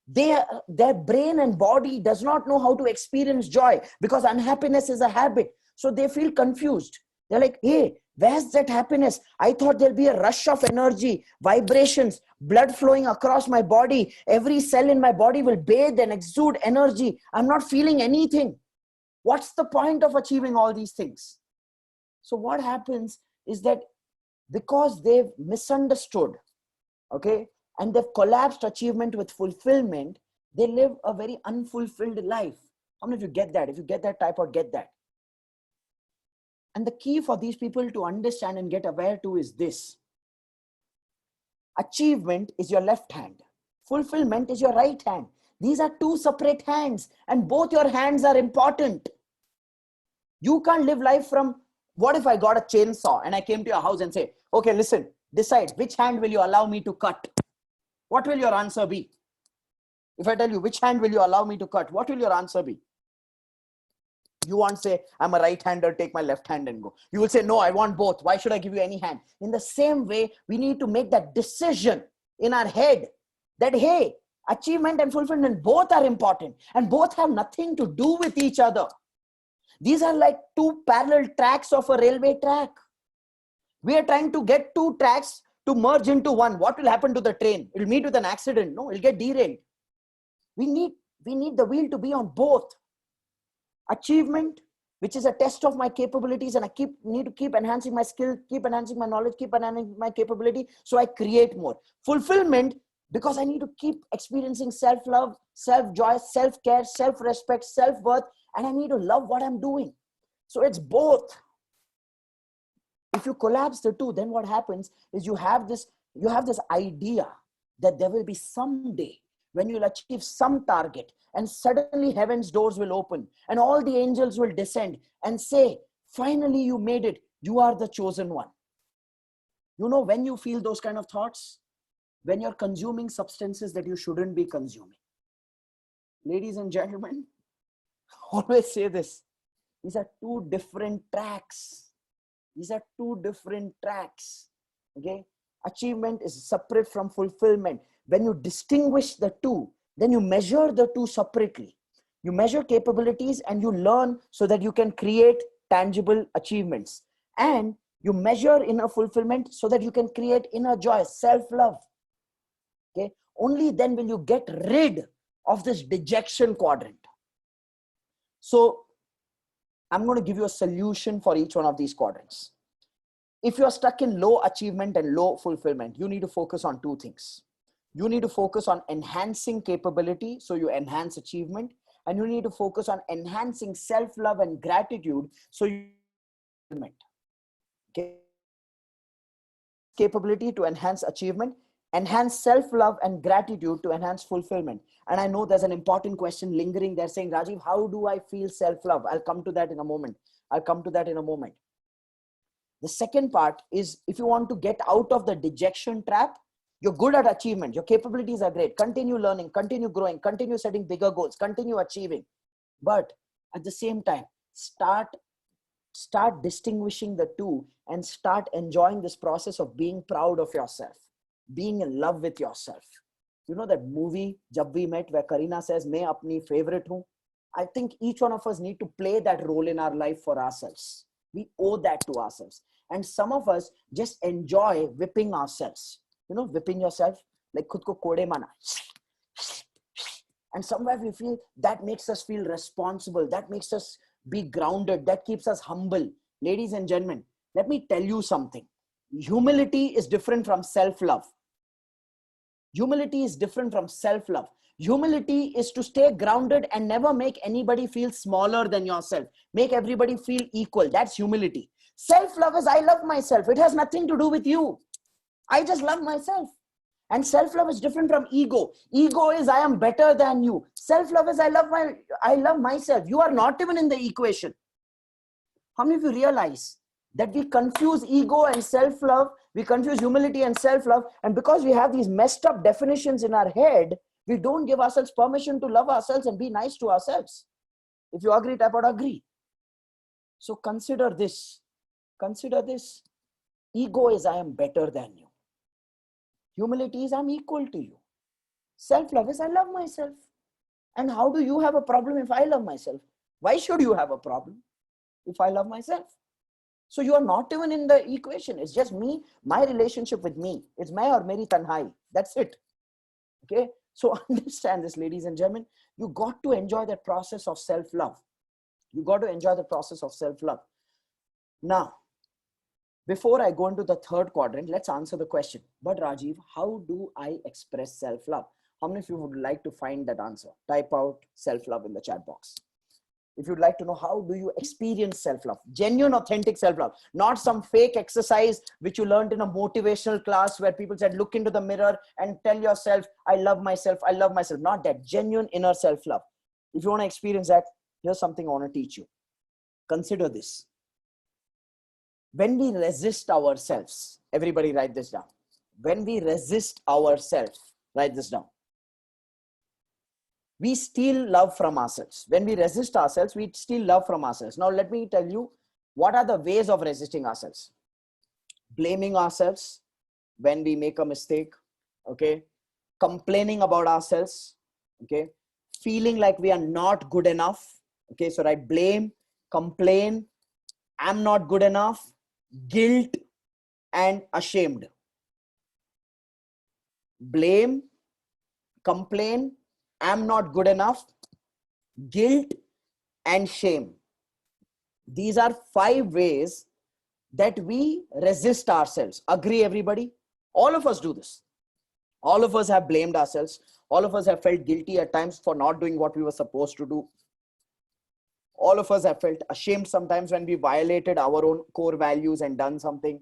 their brain and body does not know how to experience joy, because unhappiness is a habit. So they feel confused. They're like, hey, where's that happiness? I thought there'll be a rush of energy, vibrations, blood flowing across my body. Every cell in my body will bathe and exude energy. I'm not feeling anything. What's the point of achieving all these things? So what happens is that because they've misunderstood, okay, and they've collapsed achievement with fulfillment, they live a very unfulfilled life. How many of you get that? If you get that, type out get that. And the key for these people to understand and get aware to is this. Achievement is your left hand. Fulfillment is your right hand. These are two separate hands, and both your hands are important. You can't live life from, what if I got a chainsaw and I came to your house and say, okay, listen, decide which hand will you allow me to cut? What will your answer be? If I tell you, which hand will you allow me to cut? What will your answer be? You won't say, I'm a right-hander, take my left hand and go. You will say, no, I want both. Why should I give you any hand? In the same way, we need to make that decision in our head that, hey, achievement and fulfillment, both are important and both have nothing to do with each other. These are like two parallel tracks of a railway track. We are trying to get two tracks to merge into one. What will happen to the train? It will meet with an accident. No, it will get derailed. We need the wheel to be on both. Achievement, which is a test of my capabilities, and I need to keep enhancing my skill, keep enhancing my knowledge, keep enhancing my capability, so I create more. Fulfillment, because I need to keep experiencing self-love, self-joy, self-care, self-respect, self-worth, and I need to love what I'm doing. So it's both. If you collapse the two, then what happens is you have this idea that there will be some day when you'll achieve some target, and suddenly heaven's doors will open and all the angels will descend and say, finally you made it. You are the chosen one. You know when you feel those kind of thoughts? When you're consuming substances that you shouldn't be consuming. Ladies and gentlemen, I always say this. These are two different tracks. These are two different tracks. Okay? Achievement is separate from fulfillment. When you distinguish the two, then you measure the two separately. You measure capabilities and you learn so that you can create tangible achievements. And you measure inner fulfillment so that you can create inner joy, self-love. Okay? Only then will you get rid of this dejection quadrant. So I'm going to give you a solution for each one of these quadrants. If you're stuck in low achievement and low fulfillment, you need to focus on two things. You need to focus on enhancing capability, so you enhance achievement, and you need to focus on enhancing self-love and gratitude, so you okay. Capability to enhance achievement, enhance self-love and gratitude to enhance fulfillment. And I know there's an important question lingering there saying, Rajiv, how do I feel self-love? I'll come to that in a moment. The second part is, if you want to get out of the dejection trap, you're good at achievement. Your capabilities are great. Continue learning, continue growing, continue setting bigger goals, continue achieving. But at the same time, start distinguishing the two and start enjoying this process of being proud of yourself, being in love with yourself. You know that movie, Jab We Met, where Kareena says, "Main apni favorite hoon." I think each one of us need to play that role in our life for ourselves. We owe that to ourselves. And some of us just enjoy whipping ourselves. You know, whipping yourself, like khud ko kode mana. And somewhere we feel that makes us feel responsible. That makes us be grounded. That keeps us humble. Ladies and gentlemen, let me tell you something. Humility is different from self-love. Humility is different from self-love. Humility is to stay grounded and never make anybody feel smaller than yourself. Make everybody feel equal. That's humility. Self-love is I love myself. It has nothing to do with you. I just love myself. And self-love is different from ego. Ego is I am better than you. Self-love is I love myself. You are not even in the equation. How many of you realize that we confuse ego and self-love? We confuse humility and self-love. And because we have these messed up definitions in our head, we don't give ourselves permission to love ourselves and be nice to ourselves. If you agree, type out agree. So consider this. Consider this. Ego is I am better than you. Humility is I'm equal to you. Self-love is I love myself. And how do you have a problem if I love myself? Why should you have a problem if I love myself? So you are not even in the equation. It's just me, my relationship with me. It's my or meri tanhai. That's it. Okay. So understand this, ladies and gentlemen. You got to enjoy that process of self-love. You got to enjoy the process of self-love. Now, before I go into the third quadrant, let's answer the question. But Rajiv, how do I express self-love? How many of you would like to find that answer? Type out self-love in the chat box. If you'd like to know how do you experience self-love, genuine, authentic self-love, not some fake exercise which you learned in a motivational class where people said, look into the mirror and tell yourself, I love myself, I love myself. Not that, genuine inner self-love. If you want to experience that, here's something I want to teach you. Consider this. When we resist ourselves, everybody write this down. When we resist ourselves, write this down. We steal love from ourselves. When we resist ourselves, we steal love from ourselves. Now, let me tell you, what are the ways of resisting ourselves? Blaming ourselves when we make a mistake, okay? Complaining about ourselves, okay? Feeling like we are not good enough, okay? So write blame, complain, I'm not good enough, guilt, and ashamed. Blame, complain, I'm not good enough, guilt, and shame. These are 5 ways that we resist ourselves. Agree, everybody? All of us do this. All of us have blamed ourselves. All of us have felt guilty at times for not doing what we were supposed to do. All of us have felt ashamed sometimes when we violated our own core values and done something.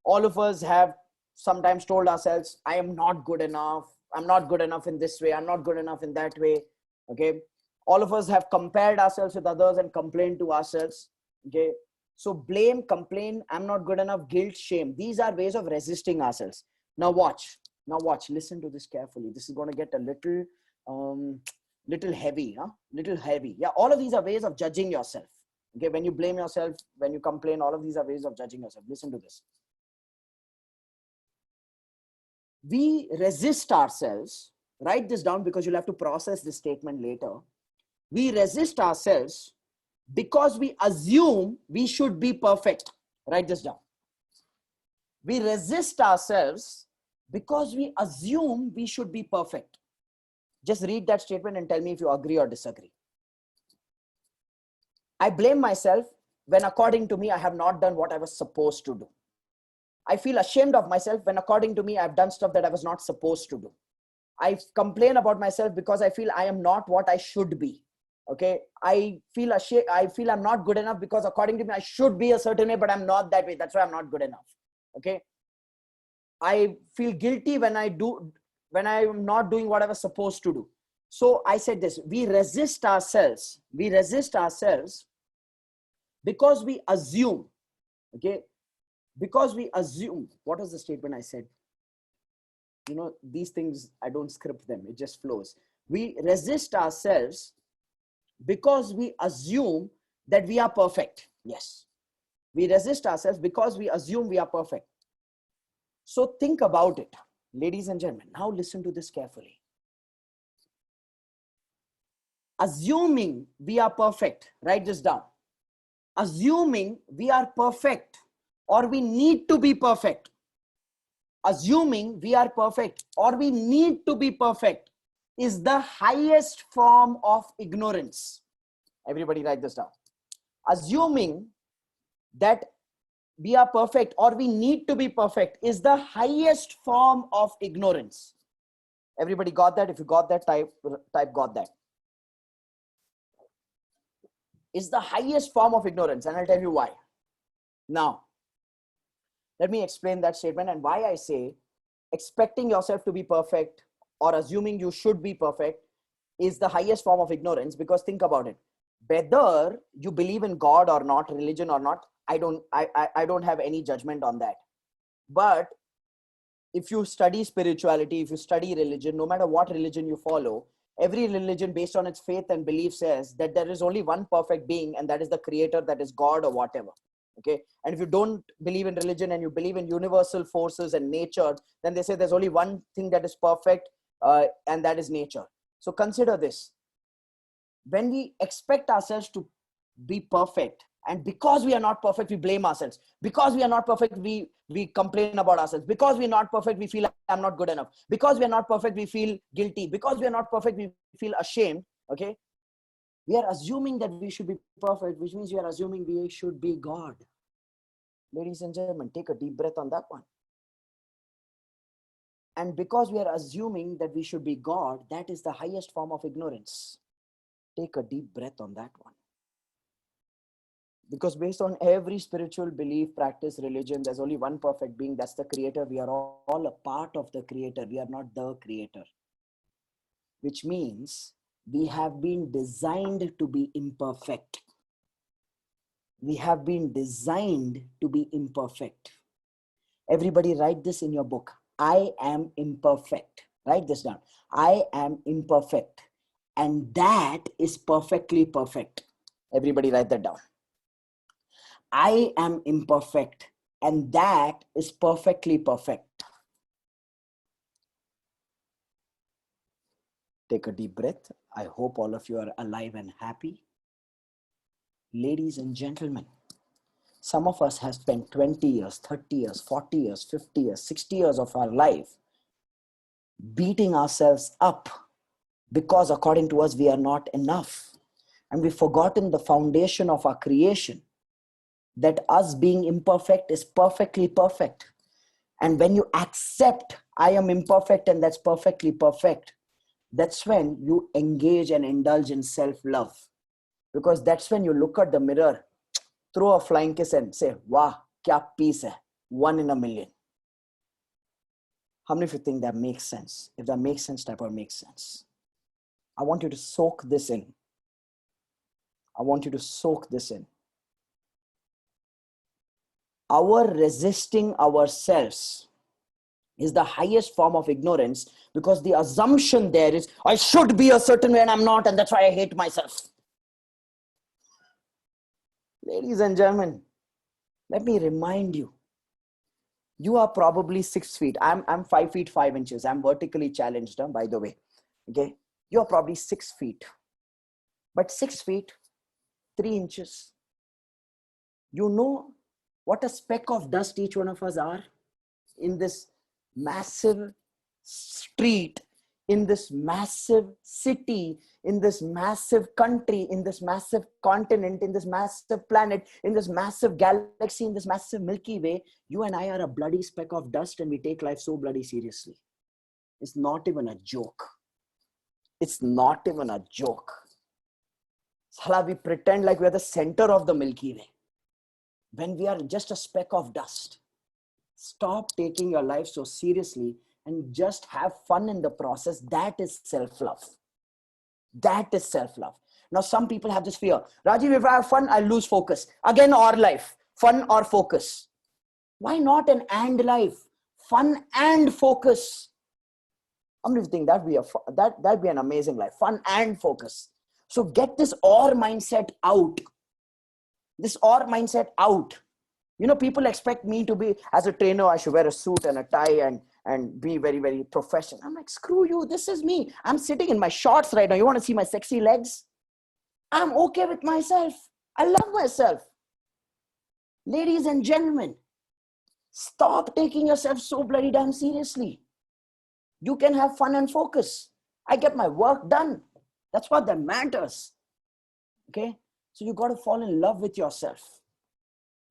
All of us have sometimes told ourselves, I am not good enough. I'm not good enough in this way. I'm not good enough in that way. Okay. All of us have compared ourselves with others and complained to ourselves. Okay. So blame, complain, I'm not good enough, guilt, shame. These are ways of resisting ourselves. Now watch. Now watch. Listen to this carefully. This is going to get a little heavy, huh? Little heavy. Yeah. All of these are ways of judging yourself. Okay. When you blame yourself, when you complain, all of these are ways of judging yourself. Listen to this. We resist ourselves. Write this down because you'll have to process this statement later. We resist ourselves because we assume we should be perfect. Write this down. We resist ourselves because we assume we should be perfect. Just read that statement and tell me if you agree or disagree. I blame myself when according to me, I have not done what I was supposed to do. I feel ashamed of myself when according to me, I've done stuff that I was not supposed to do. I complain about myself because I feel I am not what I should be. Okay. I feel ashamed. I feel I'm not good enough because according to me, I should be a certain way, but I'm not that way. That's why I'm not good enough. Okay. I feel guilty when I'm not doing what I was supposed to do. So I said this, we resist ourselves. We resist ourselves because we assume, okay. Because we assume, what was the statement I said? You know, these things, I don't script them. It just flows. We resist ourselves because we assume that we are perfect. Yes. We resist ourselves because we assume we are perfect. So think about it, ladies and gentlemen. Now listen to this carefully. Assuming we are perfect. Write this down. Assuming we are perfect or we need to be perfect. Assuming we are perfect or we need to be perfect is the highest form of ignorance. Everybody write this down. Assuming that we are perfect or we need to be perfect is the highest form of ignorance. Everybody got that? If you got that, type got that. It's the highest form of ignorance, and I'll tell you why. Now, let me explain that statement and why I say expecting yourself to be perfect or assuming you should be perfect is the highest form of ignorance. Because think about it, whether you believe in God or not, religion or not, I don't have any judgment on that. But if you study spirituality, if you study religion, no matter what religion you follow, every religion based on its faith and belief says that there is only one perfect being, and that is the creator, that is God or whatever. Okay. And if you don't believe in religion and you believe in universal forces and nature, then they say there's only one thing that is perfect, and that is nature. So consider this. When we expect ourselves to be perfect, and because we are not perfect, we blame ourselves. Because we are not perfect, we complain about ourselves. Because we are not perfect, we feel like I'm not good enough. Because we are not perfect, we feel guilty. Because we are not perfect, we feel ashamed. Okay. We are assuming that we should be perfect, which means we are assuming we should be God. Ladies and gentlemen, take a deep breath on that one. And because we are assuming that we should be God, that is the highest form of ignorance. Take a deep breath on that one. Because based on every spiritual belief, practice, religion, there's only one perfect being. That's the creator. We are all a part of the creator. We are not the creator. Which means we have been designed to be imperfect. We have been designed to be imperfect. Everybody write this in your book. I am imperfect. Write this down. I am imperfect. And that is perfectly perfect. Everybody write that down. I am imperfect, and that is perfectly perfect. Take a deep breath. I hope all of you are alive and happy. Ladies and gentlemen, some of us have spent 20 years, 30 years, 40 years, 50 years, 60 years of our life beating ourselves up because according to us, we are not enough. And we've forgotten the foundation of our creation, that us being imperfect is perfectly perfect. And when you accept I am imperfect and that's perfectly perfect, that's when you engage and indulge in self-love. Because that's when you look at the mirror, throw a flying kiss and say, wow, kya piece hai, 1 in a million. How many of you think that makes sense? If that makes sense, type or makes sense. I want you to soak this in. I want you to soak this in. Our resisting ourselves is the highest form of ignorance, because the assumption there is, I should be a certain way and I'm not, and that's why I hate myself. Ladies and gentlemen, let me remind you, you are probably 6 feet. I'm 5 feet 5 inches. I'm vertically challenged, by the way. Okay. You're probably 6 feet, but 6 feet, 3 inches. You know what a speck of dust each one of us are in this massive street, in this massive city, in this massive country, in this massive continent, in this massive planet, in this massive galaxy, in this massive Milky Way. You and I are a bloody speck of dust, and we take life so bloody seriously. It's not even a joke. It's not even a joke. Salah, we pretend like we're the center of the Milky Way when we are just a speck of dust. Stop taking your life so seriously and just have fun in the process. That is self-love. That is self-love. Now, some people have this fear. Rajiv, if I have fun, I'll lose focus. Again, or life, fun or focus. Why not an and life? Fun and focus. How many of you think that'd be an amazing life? Fun and focus. So get this or mindset out. This or mindset out. You know, people expect me to be, as a trainer, I should wear a suit and a tie and be very, very professional. I'm like, screw you. This is me. I'm sitting in my shorts right now. You want to see my sexy legs? I'm okay with myself. I love myself. Ladies and gentlemen, stop taking yourself so bloody damn seriously. You can have fun and focus. I get my work done. That's what that matters. Okay? So you got to fall in love with yourself.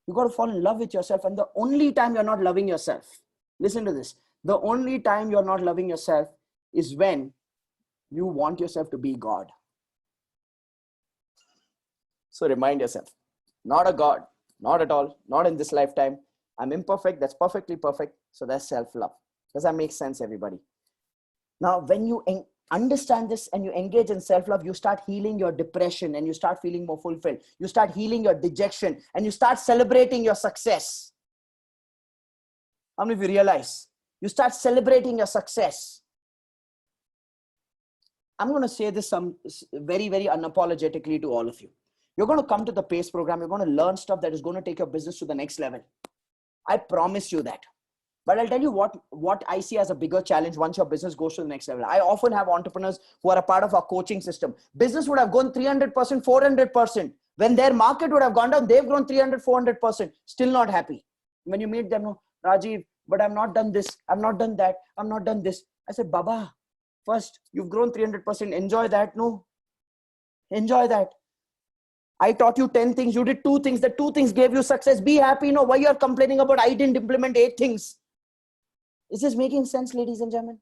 You got to fall in love with yourself. And the only time you're not loving yourself, listen to this. The only time you're not loving yourself is when you want yourself to be God. So remind yourself, not a God. Not at all. Not in this lifetime. I'm imperfect. That's perfectly perfect. So that's self-love. Does that make sense, everybody? Now, when you understand this and you engage in self-love, you start healing your depression and you start feeling more fulfilled. You start healing your dejection and you start celebrating your success. How many of you realize? You start celebrating your success. I'm going to say this very, very unapologetically to all of you. You're going to come to the PACE program. You're going to learn stuff that is going to take your business to the next level. I promise you that. But I'll tell you what I see as a bigger challenge once your business goes to the next level. I often have entrepreneurs who are a part of our coaching system. Business would have gone 300%, 400%. When their market would have gone down, they've grown 300, 400%. Still not happy. When you meet them, no, Rajiv, but I've not done this. I've not done that. I've not done this. I said, Baba, first, you've grown 300%. Enjoy that. No, enjoy that. I taught you 10 things. You did 2 things. The 2 things gave you success. Be happy. No, why you are complaining about I didn't implement 8 things? Is this making sense, ladies and gentlemen?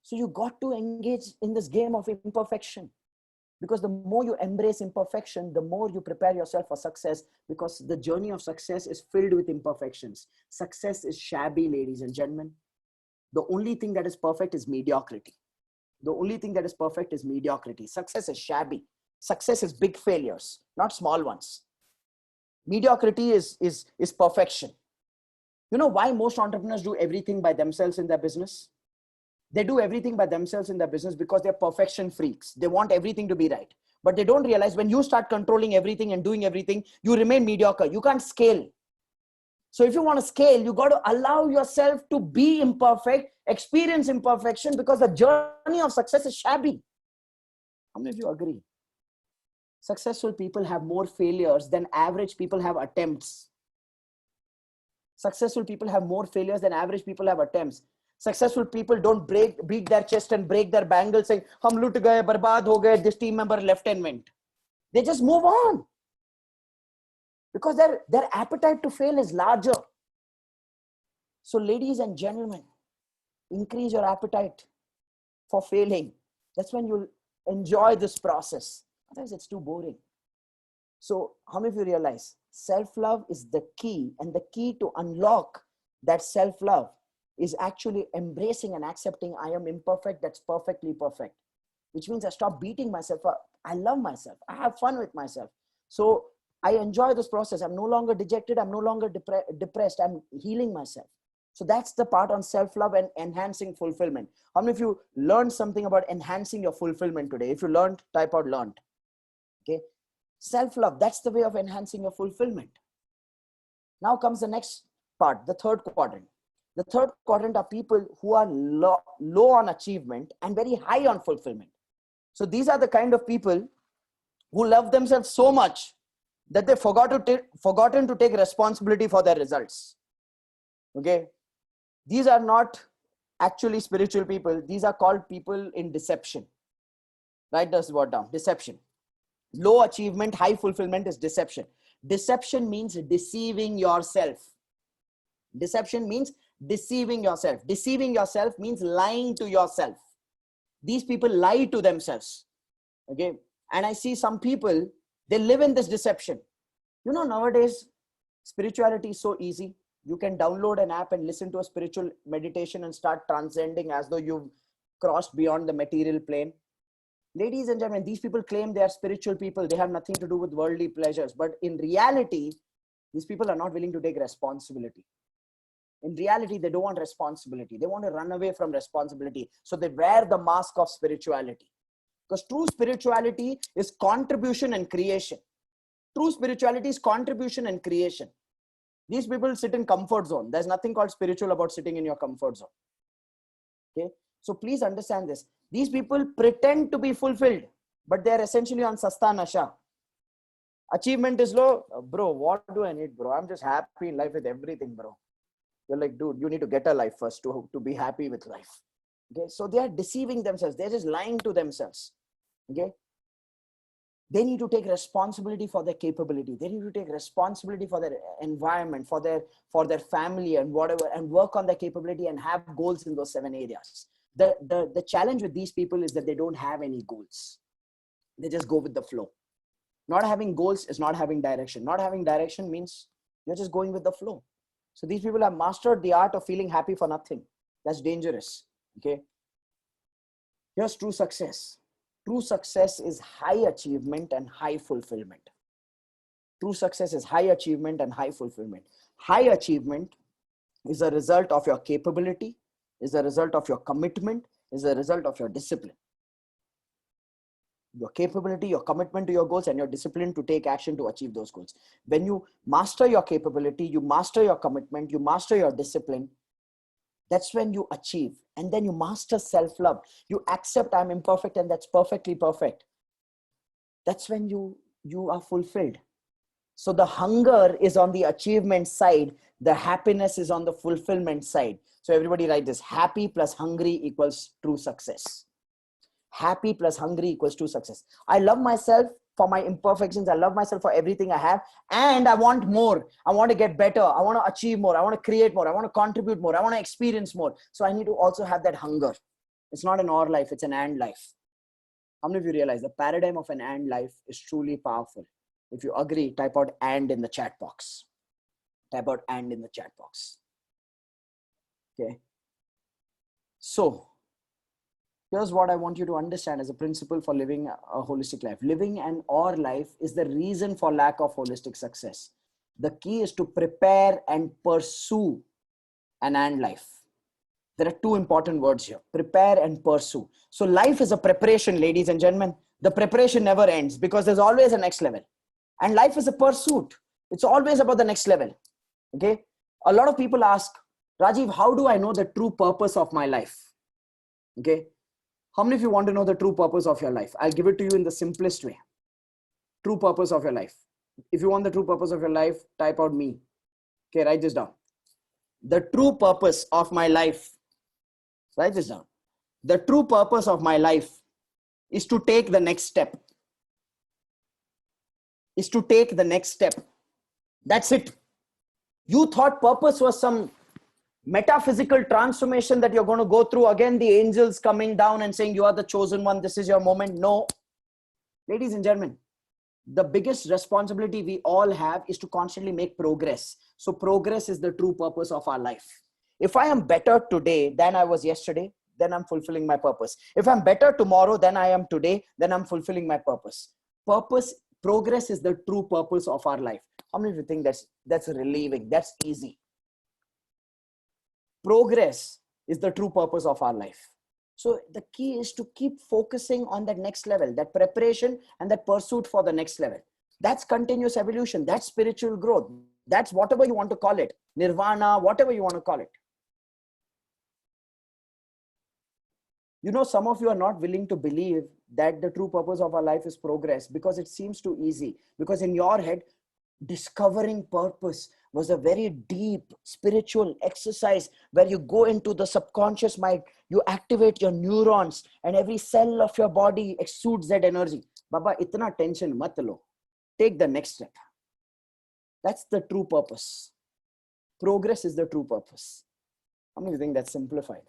So you got to engage in this game of imperfection, because the more you embrace imperfection, the more you prepare yourself for success, because the journey of success is filled with imperfections. Success is shabby, ladies and gentlemen. The only thing that is perfect is mediocrity. The only thing that is perfect is mediocrity. Success is shabby. Success is big failures, not small ones. Mediocrity is perfection. You know why most entrepreneurs do everything by themselves in their business? They do everything by themselves in their business because they're perfection freaks. They want everything to be right. But they don't realize when you start controlling everything and doing everything, you remain mediocre. You can't scale. So if you want to scale, you got to allow yourself to be imperfect, experience imperfection, because the journey of success is shabby. How many of you agree? Successful people have more failures than average people have attempts. Successful people have more failures than average people have attempts. Successful people don't beat their chest and break their bangles saying, "Hum lut gaye, barbad ho gaye, this team member left and went." They just move on, because their appetite to fail is larger. So ladies and gentlemen, increase your appetite for failing. That's when you'll enjoy this process. Otherwise, it's too boring. So how many of you realize self-love is the key, and the key to unlock that self-love is actually embracing and accepting I am imperfect, that's perfectly perfect, which means I stop beating myself up. I love myself. I have fun with myself. So I enjoy this process. I'm no longer dejected. I'm no longer depressed. I'm healing myself. So that's the part on self-love and enhancing fulfillment. How many of you learned something about enhancing your fulfillment today? If you learned, type out learned. Okay. Self-love, that's the way of enhancing your fulfillment. Now comes the next part, the third quadrant. The third quadrant are people who are low on achievement and very high on fulfillment. So these are the kind of people who love themselves so much that they forgotten to take responsibility for their results. Okay. These are not actually spiritual people. These are called people in deception. Write this word down, deception. Low achievement, high fulfillment is deception. Deception means deceiving yourself. Deception means deceiving yourself. Deceiving yourself means lying to yourself. These people lie to themselves. Okay. And I see some people, they live in this deception. You know, nowadays, spirituality is so easy. You can download an app and listen to a spiritual meditation and start transcending as though you've crossed beyond the material plane. Ladies and gentlemen, these people claim they are spiritual people. They have nothing to do with worldly pleasures. But in reality, these people are not willing to take responsibility. In reality, they don't want responsibility. They want to run away from responsibility. So they wear the mask of spirituality. Because true spirituality is contribution and creation. True spirituality is contribution and creation. These people sit in comfort zone. There's nothing called spiritual about sitting in your comfort zone. Okay. So please understand this. These people pretend to be fulfilled, but they're essentially on sasta nasha. Achievement is low. Bro, what do I need, bro? I'm just happy in life with everything, bro. You're like, dude, you need to get a life first to be happy with life. Okay. So they are deceiving themselves. They're just lying to themselves. Okay. They need to take responsibility for their capability. They need to take responsibility for their environment, for their family and whatever, and work on their capability and have goals in those 7 areas. The challenge with these people is that they don't have any goals. They just go with the flow. Not having goals is not having direction. Not having direction means you're just going with the flow. So these people have mastered the art of feeling happy for nothing. That's dangerous. Okay. Here's true success. True success is high achievement and high fulfillment. True success is high achievement and high fulfillment. High achievement is a result of your capability, is a result of your commitment, is a result of your discipline. Your capability, your commitment to your goals, and your discipline to take action to achieve those goals. When you master your capability, you master your commitment, you master your discipline, that's when you achieve. And then you master self-love. You accept I'm imperfect and that's perfectly perfect. That's when you are fulfilled. So the hunger is on the achievement side. The happiness is on the fulfillment side. So everybody write this: happy plus hungry equals true success. Happy plus hungry equals true success. I love myself for my imperfections. I love myself for everything I have. And I want more. I want to get better. I want to achieve more. I want to create more. I want to contribute more. I want to experience more. So I need to also have that hunger. It's not an or life. It's an and life. How many of you realize the paradigm of an and life is truly powerful? If you agree, type out and in the chat box. Type out and in the chat box. Okay. So here's what I want you to understand as a principle for living a holistic life. Living an or life is the reason for lack of holistic success. The key is to prepare and pursue an and life. There are two important words here: prepare and pursue. So life is a preparation, ladies and gentlemen. The preparation never ends because there's always a next level. And life is a pursuit. It's always about the next level. Okay. A lot of people ask, Rajiv, how do I know the true purpose of my life? Okay. How many of you want to know the true purpose of your life? I'll give it to you in the simplest way. True purpose of your life. If you want the true purpose of your life, type out me. Okay, write this down. The true purpose of my life. Write this down. The true purpose of my life is to take the next step. Is to take the next step. That's it. You thought purpose was some metaphysical transformation that you're going to go through. Again, the angels coming down and saying, you are the chosen one. This is your moment. No. Ladies and gentlemen, the biggest responsibility we all have is to constantly make progress. So progress is the true purpose of our life. If I am better today than I was yesterday, then I'm fulfilling my purpose. If I'm better tomorrow than I am today, then I'm fulfilling my purpose. Progress is the true purpose of our life. How many of you think that's relieving? That's easy. Progress is the true purpose of our life. So the key is to keep focusing on that next level, that preparation and that pursuit for the next level. That's continuous evolution. That's spiritual growth. That's whatever you want to call it. Nirvana, whatever you want to call it. You know, some of you are not willing to believe that the true purpose of our life is progress because it seems too easy. Because in your head, discovering purpose was a very deep spiritual exercise where you go into the subconscious mind, you activate your neurons, and every cell of your body exudes that energy. Baba, itna tension mat lo. Take the next step. That's the true purpose. Progress is the true purpose. How many of you think that's simplified?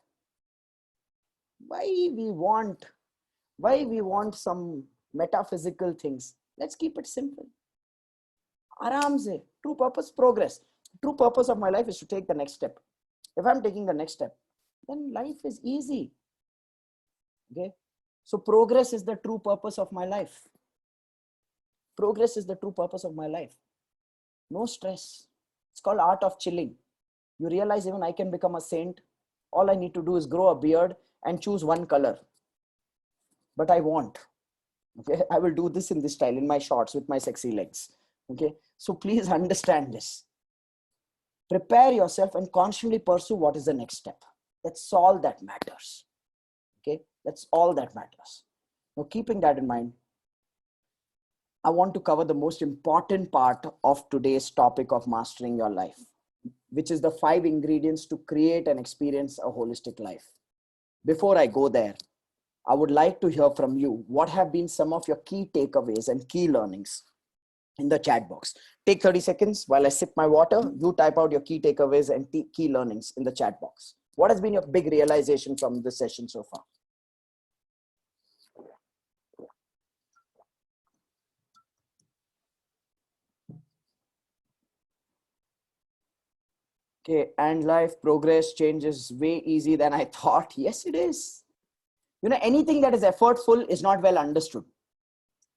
Why we want some metaphysical things? Let's keep it simple. Aram se. True purpose, progress. True purpose of my life is to take the next step. If I'm taking the next step, then life is easy. Okay. So progress is the true purpose of my life. Progress is the true purpose of my life. No stress. It's called art of chilling. You realize even I can become a saint. All I need to do is grow a beard and choose one color. But I won't. Okay. I will do this in this style, in my shorts with my sexy legs. Okay. So please understand this. Prepare yourself and constantly pursue what is the next step. That's all that matters. Okay. That's all that matters. Now, keeping that in mind, I want to cover the most important part of today's topic of mastering your life, which is the 5 ingredients to create and experience a holistic life. Before I go there, I would like to hear from you. What have been some of your key takeaways and key learnings in the chat box? Take 30 seconds while I sip my water. You type out your key takeaways and key learnings in the chat box. What has been your big realization from this session so far? Okay, and life progress change is way easy than I thought. Yes, it is. You know, anything that is effortful is not well understood.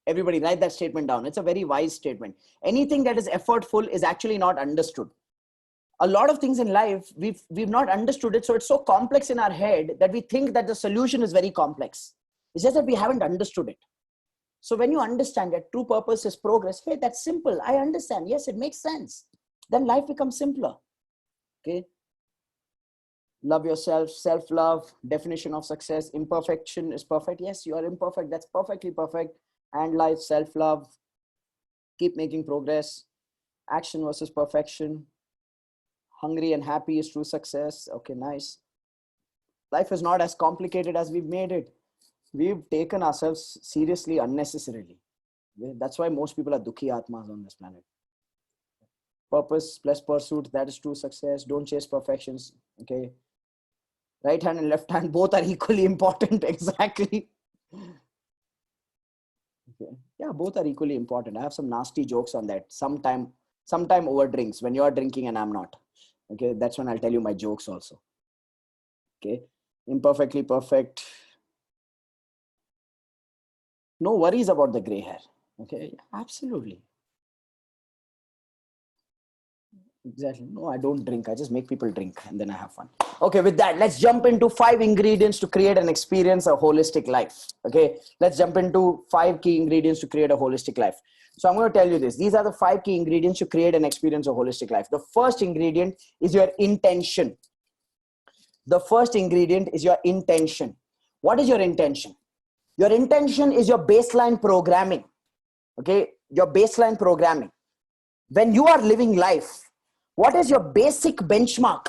Everybody write that statement down. It's a very wise statement. Anything that is effortful is actually not understood. A lot of things in life, we've not understood it. So it's so complex in our head that we think that the solution is very complex. It's just that we haven't understood it. So when you understand that true purpose is progress, hey, that's simple. I understand. Yes, it makes sense. Then life becomes simpler. Okay. Love yourself, self-love, definition of success. Imperfection is perfect. Yes, you are imperfect. That's perfectly perfect. And life, self-love, keep making progress. Action versus perfection. Hungry and happy is true success. Okay, nice. Life is not as complicated as we've made it. We've taken ourselves seriously unnecessarily. That's why most people are dukhi atmas on this planet. Purpose plus pursuit, that is true success. Don't chase perfections. Okay. Right hand and left hand, both are equally important. Exactly. Okay. Yeah, both are equally important. I have some nasty jokes on that. Sometime over drinks, when you're drinking and I'm not. Okay, that's when I'll tell you my jokes also. Okay, imperfectly perfect. No worries about the gray hair. Okay, absolutely. Exactly. No, I don't drink. I just make people drink and then I have fun. Okay, with that, let's jump into 5 ingredients to create and experience a holistic life. Okay, let's jump into 5 key ingredients to create a holistic life. So I'm going to tell you this. These are the 5 key ingredients to create and experience a holistic life. The first ingredient is your intention. The first ingredient is your intention. What is your intention? Your intention is your baseline programming. Okay, your baseline programming. When you are living life, what is your basic benchmark?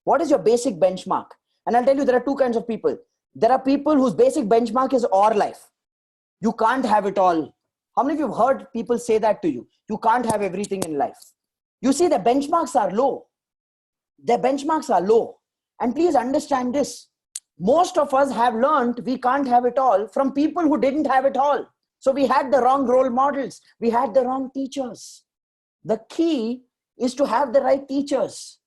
What is your basic benchmark? And I'll tell you, there are 2 kinds of people. There are people whose basic benchmark is our life. You can't have it all. How many of you have heard people say that to you? You can't have everything in life. You see, the benchmarks are low. Their benchmarks are low. And please understand this. Most of us have learned we can't have it all from people who didn't have it all. So we had the wrong role models. We had the wrong teachers. The key is to have the right teachers.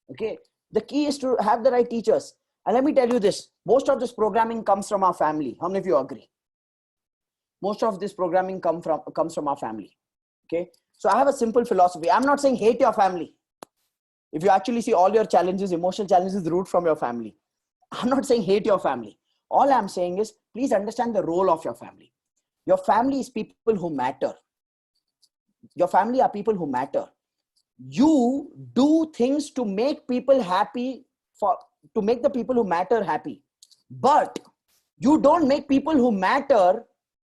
Okay. The key is to have the right teachers. And let me tell you this. Most of this programming comes from our family. How many of you agree? Most of this programming comes from our family. Okay. So I have a simple philosophy. I'm not saying hate your family. If you actually see all your challenges, emotional challenges root from your family. I'm not saying hate your family. All I'm saying is please understand the role of your family. Your family is people who matter. Your family are people who matter. You do things to make people happy, to make the people who matter happy. But you don't make people who matter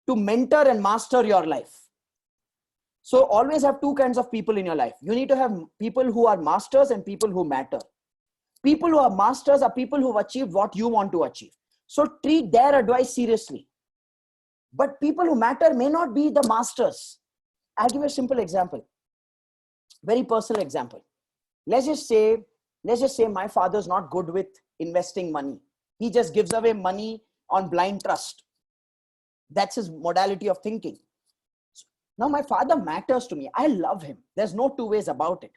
to mentor and master your life. So always have 2 kinds of people in your life. You need to have people who are masters and people who matter. People who are masters are people who have achieved what you want to achieve. So treat their advice seriously. But people who matter may not be the masters. I'll give you a simple example. Very personal example. Let's just say my father's not good with investing money. He just gives away money on blind trust. That's his modality of thinking. Now my father matters to me. I love him. There's no 2 ways about it.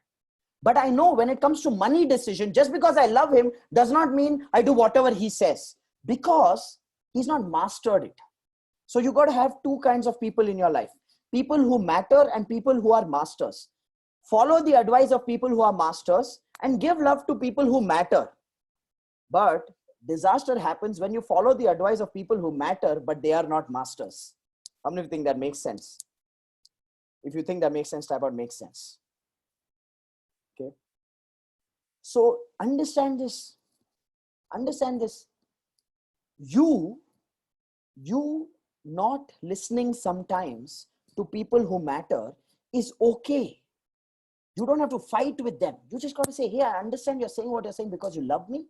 But I know when it comes to money decision, just because I love him does not mean I do whatever he says, because he's not mastered it. So you got to have 2 kinds of people in your life. People who matter and people who are masters. Follow the advice of people who are masters and give love to people who matter. But disaster happens when you follow the advice of people who matter, but they are not masters. How many of you think that makes sense? If you think that makes sense, type out makes sense. Okay. So understand this. Understand this. You not listening sometimes to people who matter is okay. You don't have to fight with them. You just got to say, hey, I understand you're saying what you're saying because you love me,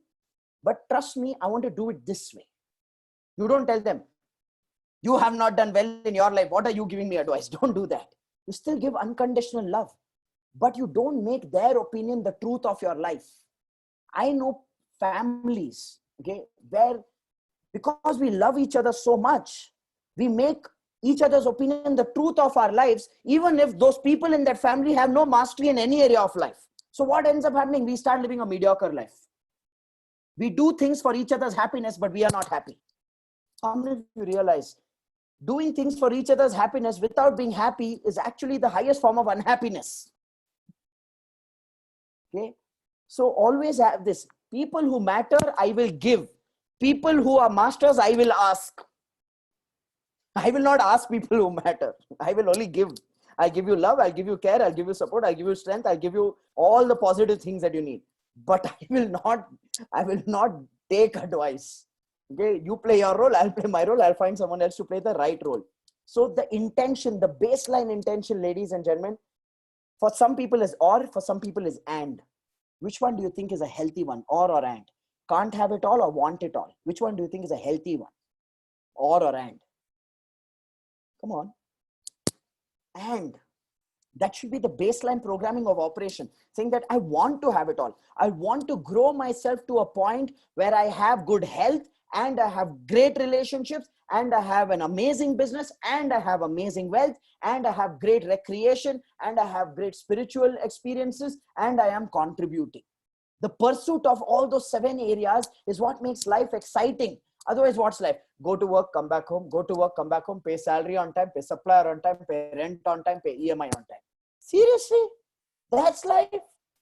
but trust me, I want to do it this way. You don't tell them, you have not done well in your life. What are you giving me advice? Don't do that. You still give unconditional love, but you don't make their opinion the truth of your life. I know families, okay, where because we love each other so much, we make each other's opinion the truth of our lives, even if those people in that family have no mastery in any area of life. So what ends up happening? We start living a mediocre life. We do things for each other's happiness, but we are not happy. How many of you realize doing things for each other's happiness without being happy is actually the highest form of unhappiness? Okay. So always have this. People who matter, I will give. People who are masters, I will ask. I will not ask people who matter. I will only give. I'll give you love. I'll give you care. I'll give you support. I'll give you strength. I'll give you all the positive things that you need. But I will not take advice. Okay. You play your role. I'll play my role. I'll find someone else to play the right role. So the intention, the baseline intention, ladies and gentlemen, for some people is or, for some people is and. Which one do you think is a healthy one? Or and? Can't have it all or want it all? Which one do you think is a healthy one? Or and? Come on. And that should be the baseline programming of operation, saying that I want to have it all. I want to grow myself to a point where I have good health and I have great relationships and I have an amazing business and I have amazing wealth and I have great recreation and I have great spiritual experiences and I am contributing. The pursuit of all those 7 areas is what makes life exciting. Otherwise, what's life? Go to work, come back home, go to work, come back home, pay salary on time, pay supplier on time, pay rent on time, pay EMI on time. Seriously? That's life?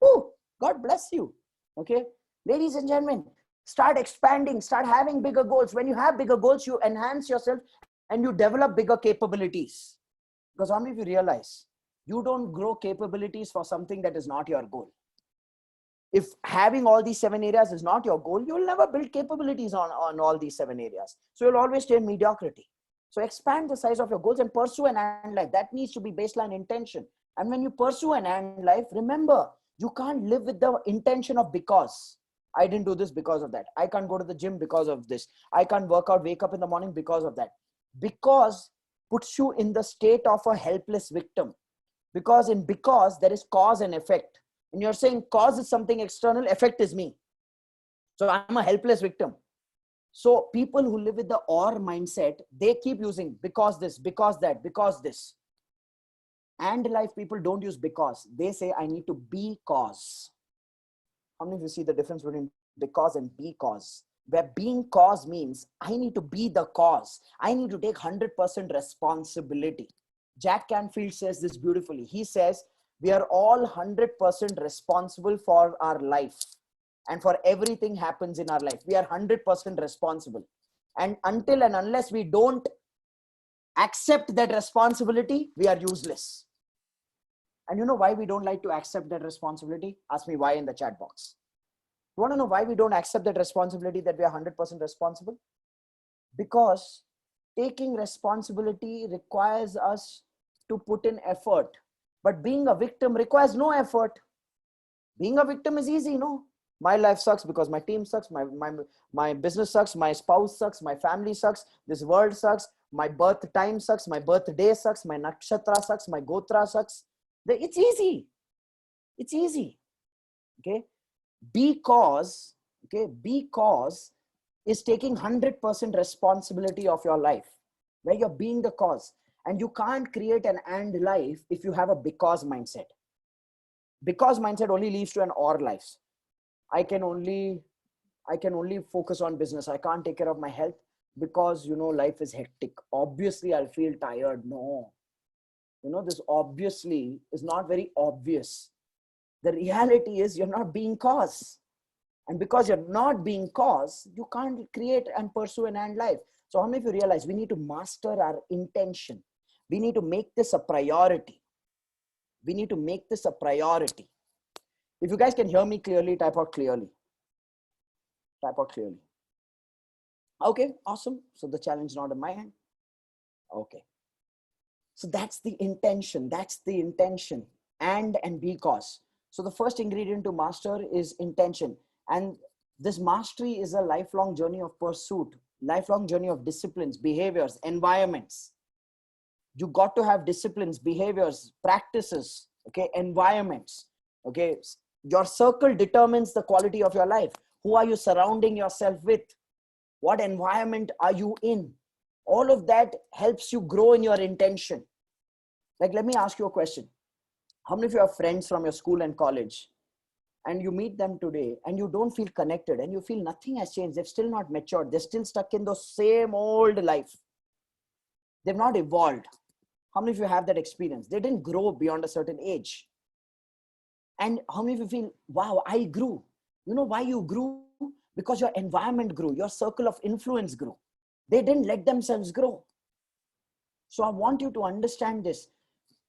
Ooh, God bless you. Okay. Ladies and gentlemen, start expanding, start having bigger goals. When you have bigger goals, you enhance yourself and you develop bigger capabilities. Because how many of you realize you don't grow capabilities for something that is not your goal? If having all these 7 areas is not your goal, you'll never build capabilities on all these 7 areas. So you'll always stay in mediocrity. So expand the size of your goals and pursue an and life. That needs to be baseline intention. And when you pursue an and life, remember, you can't live with the intention of because. I didn't do this because of that. I can't go to the gym because of this. I can't work out, wake up in the morning because of that. Because puts you in the state of a helpless victim. Because there is cause and effect. And you're saying cause is something external, effect is me. So I'm a helpless victim. So people who live with the or mindset, they keep using because this, because that, because this. And life people don't use because. They say I need to be cause. How many of you see the difference between because and be cause? Where being cause means I need to be the cause. I need to take 100% responsibility. Jack Canfield says this beautifully. He says, we are all 100% responsible for our life and for everything happens in our life. We are 100% responsible. And until and unless we don't accept that responsibility, we are useless. And you know why we don't like to accept that responsibility? Ask me why in the chat box. You want to know why we don't accept that responsibility that we are 100% responsible? Because taking responsibility requires us to put in effort. But being a victim requires no effort. Being a victim is easy, no? My life sucks because my team sucks, my business sucks, my spouse sucks, my family sucks, this world sucks, my birth time sucks, my birthday sucks, my nakshatra sucks, my gotra sucks. It's easy. It's easy. Okay? Because is taking 100% responsibility of your life, where you're being the cause. And you can't create an and life if you have a because mindset. Because mindset only leads to an or life. I can only focus on business. I can't take care of my health because, life is hectic. Obviously, I'll feel tired. No. This obviously is not very obvious. The reality is you're not being cause. And because you're not being cause, you can't create and pursue an and life. So how many of you realize we need to master our intention? We need to make this a priority. We need to make this a priority. If you guys can hear me clearly, type out clearly. Type out clearly. Okay, awesome. So the challenge is not in my hand. Okay. So that's the intention. That's the intention. And be cause. So the first ingredient to master is intention. And this mastery is a lifelong journey of pursuit, lifelong journey of disciplines, behaviors, environments. You got to have disciplines, behaviors, practices, okay, environments, okay. Your circle determines the quality of your life. Who are you surrounding yourself with? What environment are you in? All of that helps you grow in your intention. Like, let me ask you a question. How many of you have friends from your school and college? and you meet them today and you don't feel connected and you feel nothing has changed. They've still not matured. They're still stuck in the same old life. They've not evolved. How many of you have that experience? They didn't grow beyond a certain age. And how many of you feel, wow, I grew? You know why you grew? Because your environment grew, your circle of influence grew. They didn't let themselves grow. So I want you to understand this.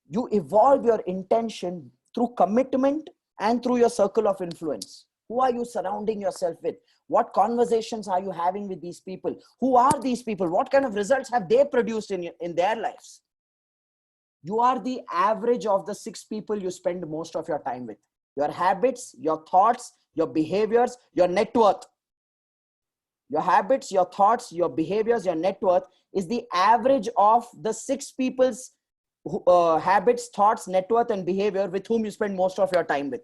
You evolve your intention through commitment and through your circle of influence. Who are you surrounding yourself with? What conversations are you having with these people? Who are these people? What kind of results have they produced in their lives? You are the average of the 6 people you spend most of your time with. Your habits, your thoughts, your behaviors, your net worth. Your habits, your thoughts, your behaviors, your net worth is the average of the 6 people's habits, thoughts, net worth, and behavior with whom you spend most of your time with.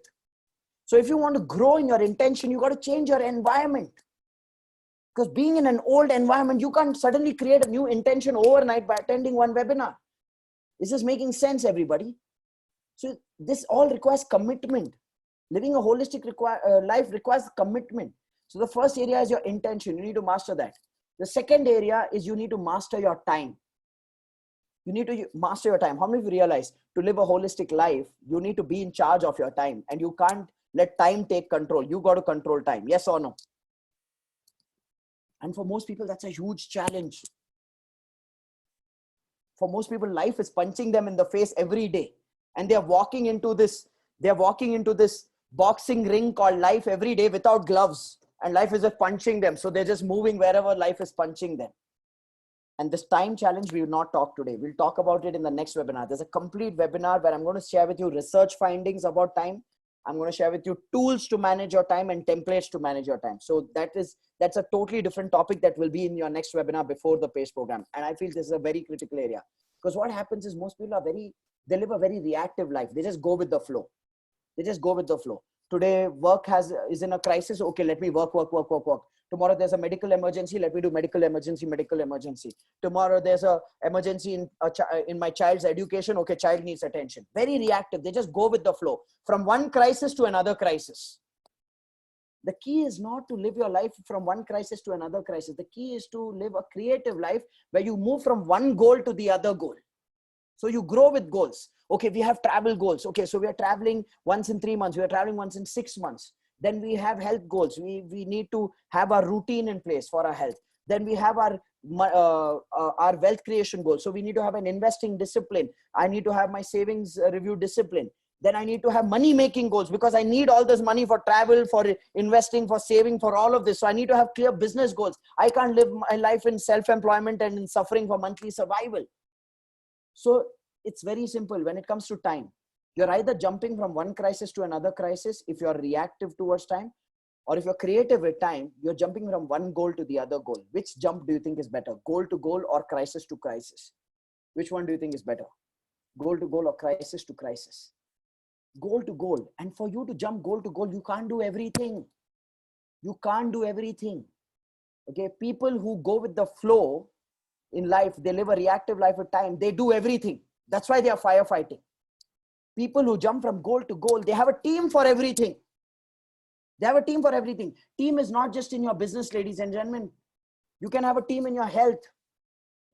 So if you want to grow in your intention, you got to change your environment. Because being in an old environment, you can't suddenly create a new intention overnight by attending one webinar. Is this making sense, everybody? So this all requires commitment. Living a holistic life requires commitment. So the first area is your intention. You need to master that. The second area is you need to master your time. You need to master your time. How many of you realize to live a holistic life, you need to be in charge of your time and you can't let time take control. You got to control time. Yes or no? And for most people, that's a huge challenge. For most people, life is punching them in the face every day. And they're walking into this boxing ring called life every day without gloves. And life is just punching them. So they're just moving wherever life is punching them. And this time challenge, we will not talk today. We'll talk about it in the next webinar. There's a complete webinar where I'm going to share with you research findings about time. I'm going to share with you tools to manage your time and templates to manage your time. So that's a totally different topic that will be in your next webinar before the PACE program. And I feel this is a very critical area because what happens is most people they live a very reactive life. They just go with the flow. They just go with the flow. Today, work is in a crisis. Okay, let me work. Tomorrow, there's a medical emergency. Let me do medical emergency. Tomorrow, there's a emergency in my child's education. Okay, child needs attention. Very reactive. They just go with the flow from one crisis to another crisis. The key is not to live your life from one crisis to another crisis. The key is to live a creative life where you move from one goal to the other goal. So you grow with goals. Okay, we have travel goals. Okay, so we are traveling once in 3 months. We are traveling once in 6 months. Then we have health goals. We need to have our routine in place for our health. Then we have our wealth creation goals. So we need to have an investing discipline. I need to have my savings review discipline. Then I need to have money making goals because I need all this money for travel, for investing, for saving, for all of this. So I need to have clear business goals. I can't live my life in self-employment and in suffering for monthly survival. So it's very simple when it comes to time. You're either jumping from one crisis to another crisis if you're reactive towards time, or if you're creative with time, you're jumping from one goal to the other goal. Which jump do you think is better? Goal to goal or crisis to crisis? Which one do you think is better? Goal to goal or crisis to crisis? Goal to goal. And for you to jump goal to goal, you can't do everything. You can't do everything. Okay, people who go with the flow in life, they live a reactive life with time. They do everything. That's why they are firefighting. People who jump from goal to goal, they have a team for everything. They have a team for everything. Team is not just in your business, ladies and gentlemen. You can have a team in your health.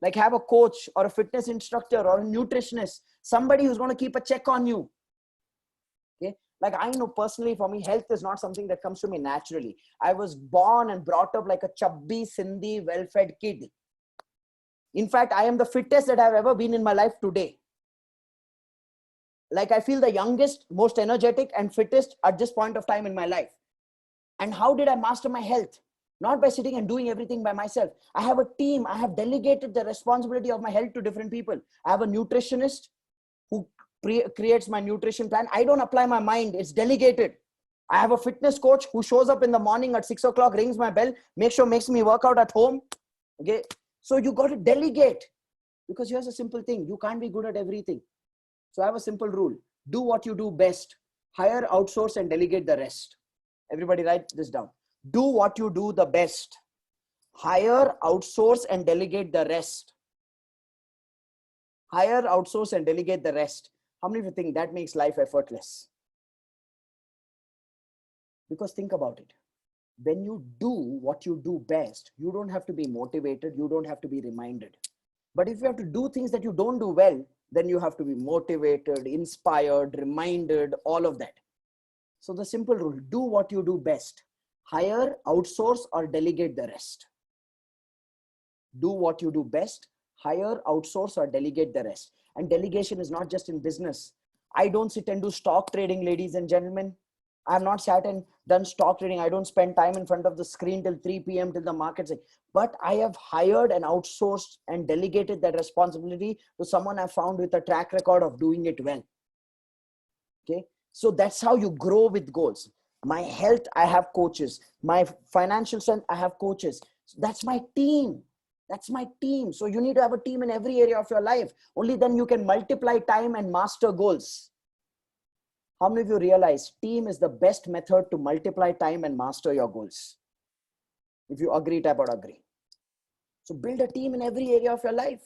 Like have a coach or a fitness instructor or a nutritionist. Somebody who's going to keep a check on you. Okay. Like I know personally for me, health is not something that comes to me naturally. I was born and brought up like a chubby, Sindhi, well-fed kid. In fact, I am the fittest that I've ever been in my life today. Like I feel the youngest, most energetic and fittest at this point of time in my life. And how did I master my health? Not by sitting and doing everything by myself. I have a team. I have delegated the responsibility of my health to different people. I have a nutritionist who creates my nutrition plan. I don't apply my mind. It's delegated. I have a fitness coach who shows up in the morning at 6 o'clock, rings my bell, makes me work out at home. Okay. So you got to delegate because here's a simple thing. You can't be good at everything. So I have a simple rule. Do what you do best. Hire, outsource, and delegate the rest. Everybody write this down. Do what you do the best. Hire, outsource, and delegate the rest. Hire, outsource, and delegate the rest. How many of you think that makes life effortless? Because think about it. When you do what you do best, you don't have to be motivated. You don't have to be reminded. But if you have to do things that you don't do well, then you have to be motivated, inspired, reminded, all of that. So the simple rule, do what you do best. Hire, outsource, or delegate the rest. Do what you do best. Hire, outsource, or delegate the rest. And delegation is not just in business. I don't sit and do stock trading, ladies and gentlemen. I have not sat and done stock trading. I don't spend time in front of the screen till 3 p.m. till the markets. But I have hired and outsourced and delegated that responsibility to someone I found with a track record of doing it well. Okay. So that's how you grow with goals. My health, I have coaches. My financial strength, I have coaches. That's my team. That's my team. So you need to have a team in every area of your life. Only then you can multiply time and master goals. How many of you realize team is the best method to multiply time and master your goals? If you agree, type out agree. So build a team in every area of your life.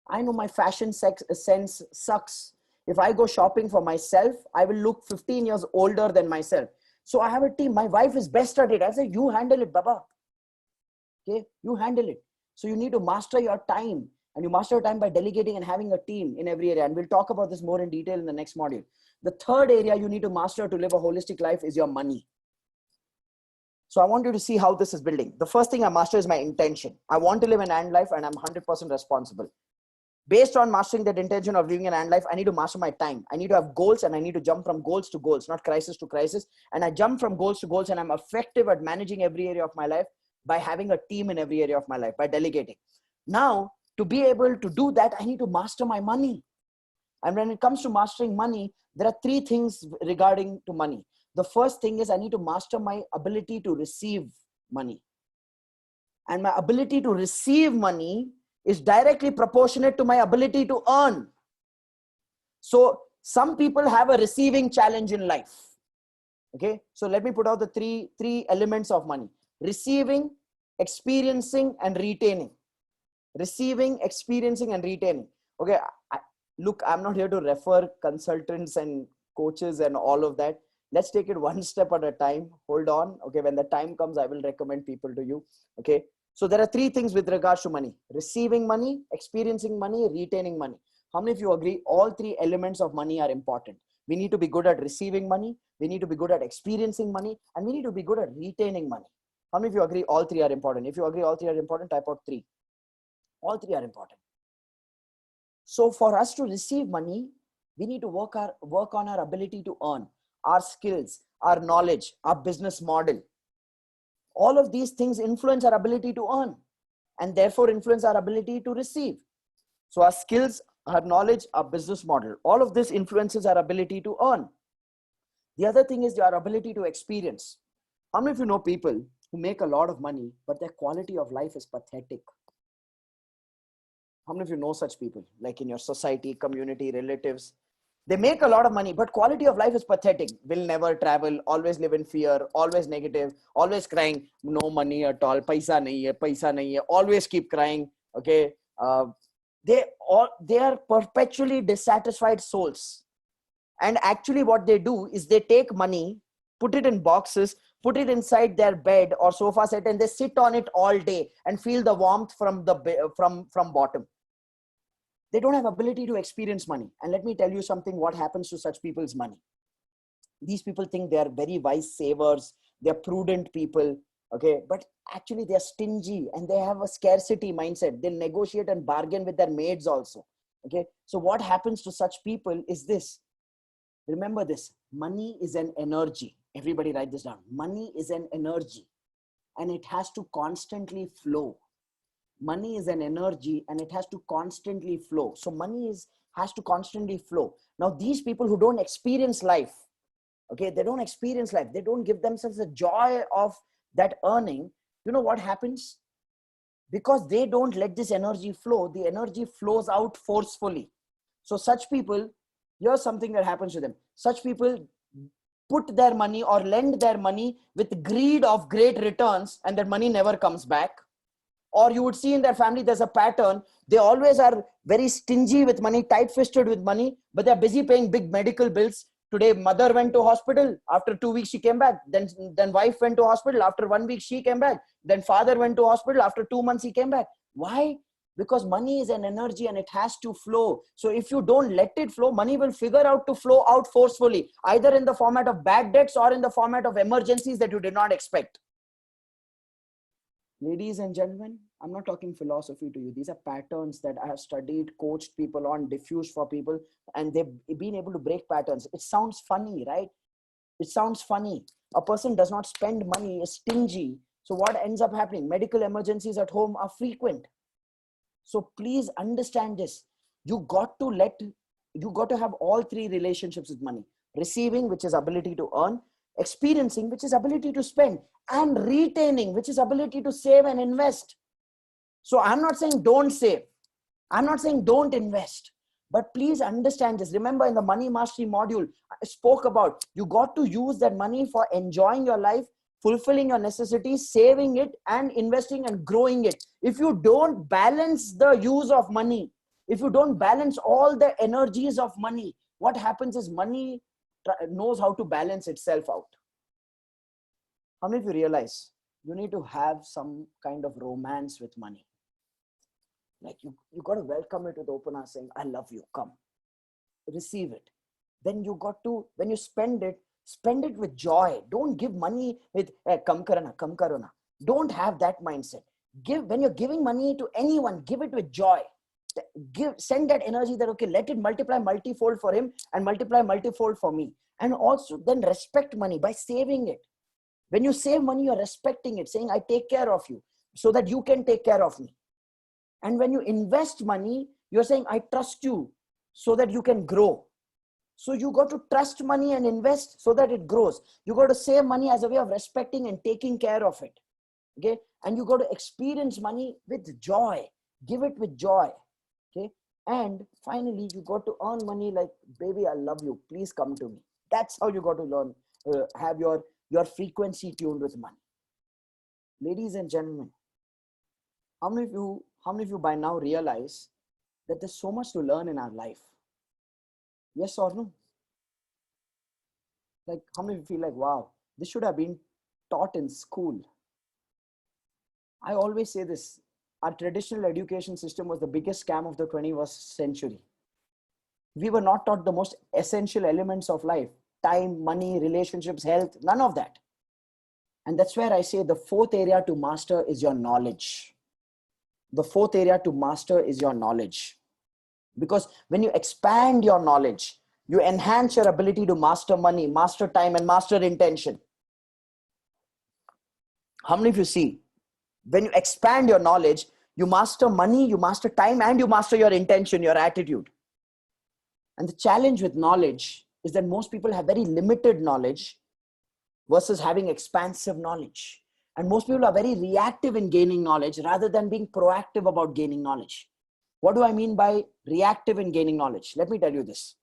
I know my fashion sense sucks. If I go shopping for myself, I will look 15 years older than myself. So I have a team. My wife is best at it. I say, you handle it, Baba. Okay, you handle it. So you need to master your time. And you master your time by delegating and having a team in every area. And we'll talk about this more in detail in the next module. The third area you need to master to live a holistic life is your money. So I want you to see how this is building. The first thing I master is my intention. I want to live an and life and I'm 100% responsible. Based on mastering that intention of living an and life, I need to master my time. I need to have goals and I need to jump from goals to goals, not crisis to crisis. And I jump from goals to goals and I'm effective at managing every area of my life by having a team in every area of my life, by delegating. Now, to be able to do that, I need to master my money. And when it comes to mastering money, there are three things regarding to money. The first thing is I need to master my ability to receive money. And my ability to receive money is directly proportionate to my ability to earn. So some people have a receiving challenge in life. Okay. So let me put out the three elements of money: receiving, experiencing, and retaining. Receiving, experiencing, and retaining. Okay. Look, I'm not here to refer consultants and coaches and all of that. Let's take it one step at a time. Hold on. Okay. When the time comes, I will recommend people to you. Okay. So there are three things with regards to money: receiving money, experiencing money, retaining money. How many of you agree all three elements of money are important? We need to be good at receiving money. We need to be good at experiencing money, and we need to be good at retaining money. How many of you agree all three are important? If you agree all three are important, type out 3. All three are important. So for us to receive money, we need to work on our ability to earn, our skills, our knowledge, our business model. All of these things influence our ability to earn and therefore influence our ability to receive. So our skills, our knowledge, our business model, all of this influences our ability to earn. The other thing is our ability to experience. How many of you know people who make a lot of money, but their quality of life is pathetic? How many of you know such people, like in your society, community, relatives? They make a lot of money, but quality of life is pathetic. Will never travel, always live in fear, always negative, always crying, no money at all, paisa nahi hai, always keep crying. Okay. They are perpetually dissatisfied souls. And actually what they do is they take money, put it in boxes, put it inside their bed or sofa set, and they sit on it all day and feel the warmth from bottom. They don't have ability to experience money. And let me tell you something, what happens to such people's money. These people think they are very wise savers. They're prudent people. Okay. But actually they're stingy and they have a scarcity mindset. They'll negotiate and bargain with their maids also. Okay. So what happens to such people is this. Remember this, money is an energy. Everybody write this down. Money is an energy and it has to constantly flow. Money is an energy and it has to constantly flow. So money has to constantly flow. Now, these people who don't experience life, okay, they don't experience life. They don't give themselves the joy of that earning. You know what happens? Because they don't let this energy flow, the energy flows out forcefully. So such people, here's something that happens to them. Such people put their money or lend their money with greed of great returns and their money never comes back. Or you would see in their family, there's a pattern. They always are very stingy with money, tight-fisted with money, but they're busy paying big medical bills, Today, mother went to hospital. After 2 weeks, she came back. Then wife went to hospital. After 1 week, she came back. Then father went to hospital. After 2 months, he came back. Why? Because money is an energy and it has to flow. So if you don't let it flow, money will figure out to flow out forcefully, either in the format of bad debts or in the format of emergencies that you did not expect. Ladies and gentlemen, I'm not talking philosophy to you. These are patterns that I have studied, coached people on, diffused for people, and they've been able to break patterns. It sounds funny, right? It sounds funny. A person does not spend money, is stingy. So what ends up happening? Medical emergencies at home are frequent. So please understand this. You got to have all three relationships with money. Receiving, which is ability to earn, experiencing, which is ability to spend, and retaining, which is ability to save and invest. So I'm not saying don't save. I'm not saying don't invest. But please understand this. Remember, in the Money Mastery module, I spoke about you got to use that money for enjoying your life, fulfilling your necessities, saving it, and investing and growing it. If you don't balance the use of money, if you don't balance all the energies of money, what happens is money knows how to balance itself out. How many of you realize you need to have some kind of romance with money? Like you got to welcome it with open arms, saying, I love you, come. Receive it. Then you got to, when you spend it with joy. Don't give money with, kam karana, kam karana. Don't have that mindset. When you're giving money to anyone, give it with joy. Send that energy that, okay, let it multiply multifold for him and multiply multifold for me. And also then respect money by saving it. When you save money, you're respecting it, saying, I take care of you so that you can take care of me. And when you invest money, you're saying, I trust you so that you can grow. So you got to trust money and invest so that it grows. You got to save money as a way of respecting and taking care of it. Okay. And you got to experience money with joy. Give it with joy. Okay. And finally, you got to earn money like, baby, I love you. Please come to me. That's how you got to learn, have your frequency tuned with money. Ladies and gentlemen, how many of you by now realize that there's so much to learn in our life? Yes or no? Like, how many of you feel like, wow, this should have been taught in school? I always say this, our traditional education system was the biggest scam of the 21st century. We were not taught the most essential elements of life: time, money, relationships, health, none of that. And that's where I say the fourth area to master is your knowledge. The fourth area to master is your knowledge. Because when you expand your knowledge, you enhance your ability to master money, master time, and master intention. How many of you see? When you expand your knowledge, you master money, you master time, and you master your intention, your attitude. And the challenge with knowledge is that most people have very limited knowledge versus having expansive knowledge. And most people are very reactive in gaining knowledge rather than being proactive about gaining knowledge. What do I mean by reactive in gaining knowledge? Let me tell you this.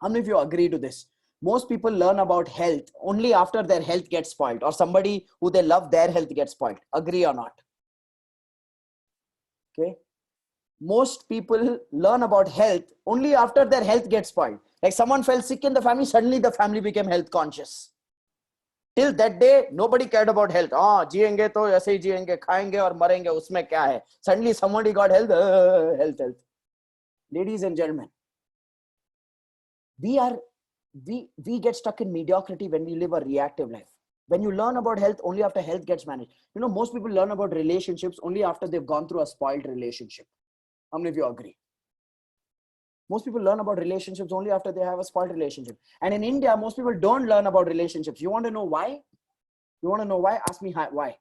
How many of you agree to this? Most people learn about health only after their health gets spoiled, or somebody who they love, their health gets spoiled. Agree or not? Okay. Most people learn about health only after their health gets spoiled. Like someone fell sick in the family, suddenly the family became health conscious. Till that day, nobody cared about health. जिएंगे तो ऐसे ही जिएंगे, खाएंगे और मरेंगे, उसमें क्या है? Suddenly somebody got health, health. Ladies and gentlemen, we get stuck in mediocrity when we live a reactive life. When you learn about health only after health gets managed. You know, most people learn about relationships only after they've gone through a spoiled relationship. How many of you agree? Most people learn about relationships only after they have a spoiled relationship. And in India, most people don't learn about relationships. You want to know why? You want to know why? Ask me why.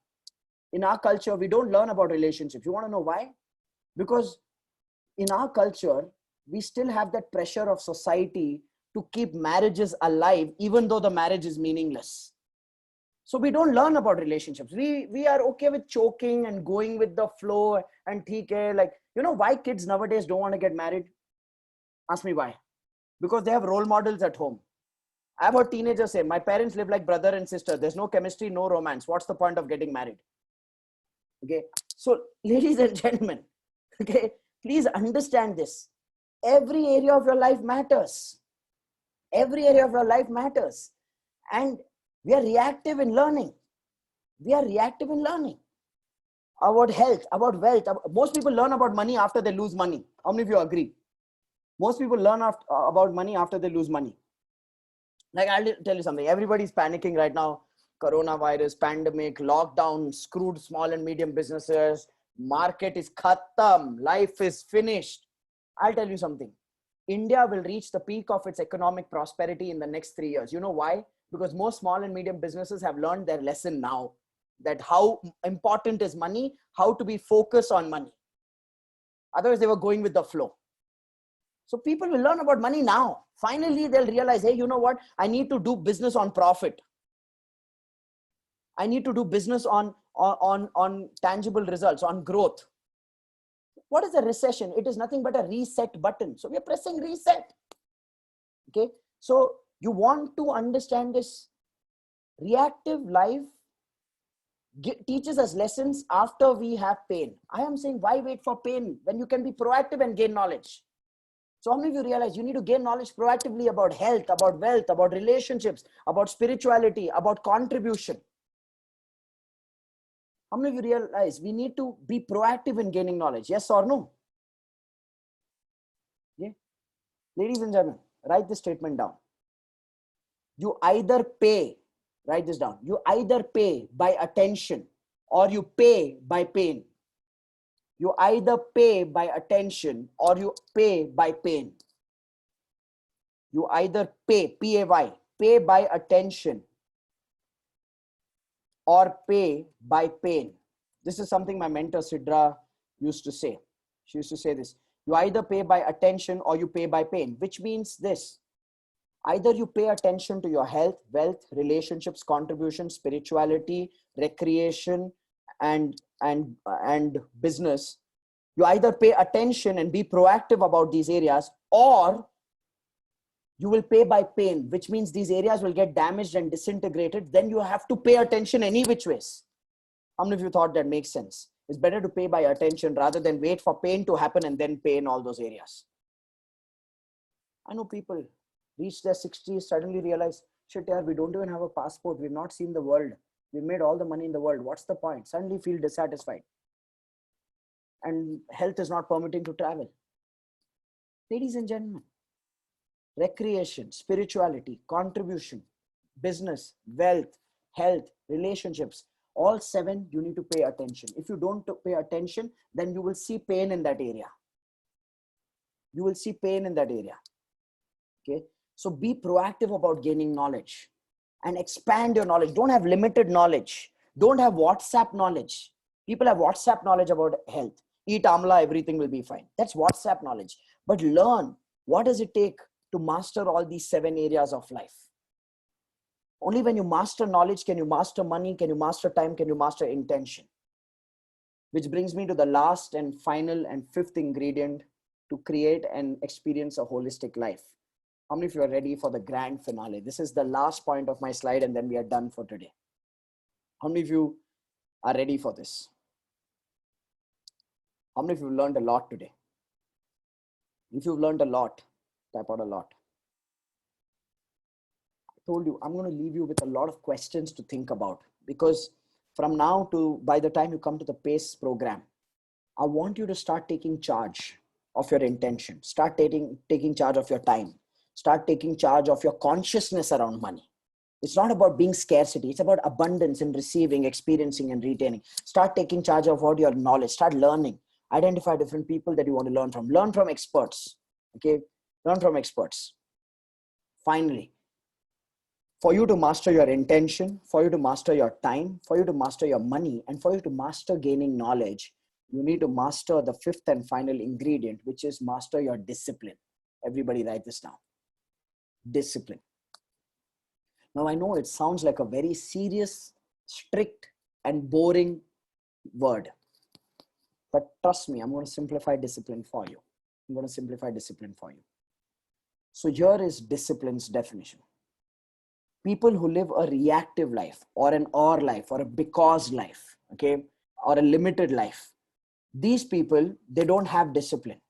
In our culture, we don't learn about relationships. You want to know why? Because in our culture, we still have that pressure of society to keep marriages alive, even though the marriage is meaningless. So we don't learn about relationships. We are okay with choking and going with the flow and theek hai. Like, you know why kids nowadays don't want to get married? Ask me why. Because they have role models at home. I've heard teenagers say, my parents live like brother and sister. There's no chemistry, no romance. What's the point of getting married? Okay. So ladies and gentlemen, okay, please understand this. Every area of your life matters. Every area of your life matters. And we are reactive in learning. We are reactive in learning about health, about wealth. Most people learn about money after they lose money. How many of you agree? Most people learn about money after they lose money. Like, I'll tell you something. Everybody's panicking right now. Coronavirus, pandemic, lockdown, screwed small and medium businesses. Market is khatam. Life is finished. I'll tell you something. India will reach the peak of its economic prosperity in the next 3 years. You know why? Because most small and medium businesses have learned their lesson now. That how important is money, how to be focused on money. Otherwise, they were going with the flow. So people will learn about money now. Finally, they'll realize, hey, you know what? I need to do business on profit. I need to do business on tangible results, on growth. What is a recession? It is nothing but a reset button. So we are pressing reset. Okay. So you want to understand this. Reactive life teaches us lessons after we have pain. I am saying, why wait for pain when you can be proactive and gain knowledge? So how many of you realize you need to gain knowledge proactively about health, about wealth, about relationships, about spirituality, about contribution? How many of you realize we need to be proactive in gaining knowledge? Yes or no? Yeah. Ladies and gentlemen, write this statement down. You either pay, write this down. You either pay by attention or you pay by pain. You either pay by attention or you pay by pain. You either pay, P-A-Y, pay by attention or pay by pain. This is something my mentor Sidra used to say. She used to say this. You either pay by attention or you pay by pain, which means this. Either you pay attention to your health, wealth, relationships, contribution, spirituality, recreation, and business. You either pay attention and be proactive about these areas, or you will pay by pain, which means these areas will get damaged and disintegrated. Then you have to pay attention any which ways. How many of you thought that makes sense? It's better to pay by attention rather than wait for pain to happen and then pay in all those areas. I know people reach their 60s, suddenly realize, shit, yeah, we don't even have a passport. We've not seen the world. We made all the money in the world. What's the point? Suddenly feel dissatisfied. And health is not permitting to travel. Ladies and gentlemen, recreation, spirituality, contribution, business, wealth, health, relationships, all 7, you need to pay attention. If you don't pay attention, then you will see pain in that area. You will see pain in that area. Okay. So be proactive about gaining knowledge and expand your knowledge. Don't have limited knowledge. Don't have WhatsApp knowledge. People have WhatsApp knowledge about health. Eat amla, everything will be fine. That's WhatsApp knowledge. But learn, what does it take to master all these 7 areas of life? Only when you master knowledge can you master money, can you master time, can you master intention. Which brings me to the last and final and 5th ingredient to create and experience a holistic life. How many of you are ready for the grand finale? This is the last point of my slide and then we are done for today. How many of you are ready for this? How many of you learned a lot today? If you've learned a lot, type out a lot. I told you, I'm going to leave you with a lot of questions to think about, because from now to by the time you come to the PACE program, I want you to start taking charge of your intention. Start taking charge of your time. Start taking charge of your consciousness around money. It's not about being scarcity. It's about abundance and receiving, experiencing, and retaining. Start taking charge of what your knowledge. Start learning. Identify different people that you want to learn from. Learn from experts. Okay? Learn from experts. Finally, for you to master your intention, for you to master your time, for you to master your money, and for you to master gaining knowledge, you need to master the 5th and final ingredient, which is master your discipline. Everybody write this down. Discipline. Now, I know it sounds like a very serious, strict, and boring word. But trust me, I'm going to simplify discipline for you. I'm going to simplify discipline for you. So here is discipline's definition. People who live a reactive life or an or life or a because life, okay, or a limited life, these people, they don't have discipline.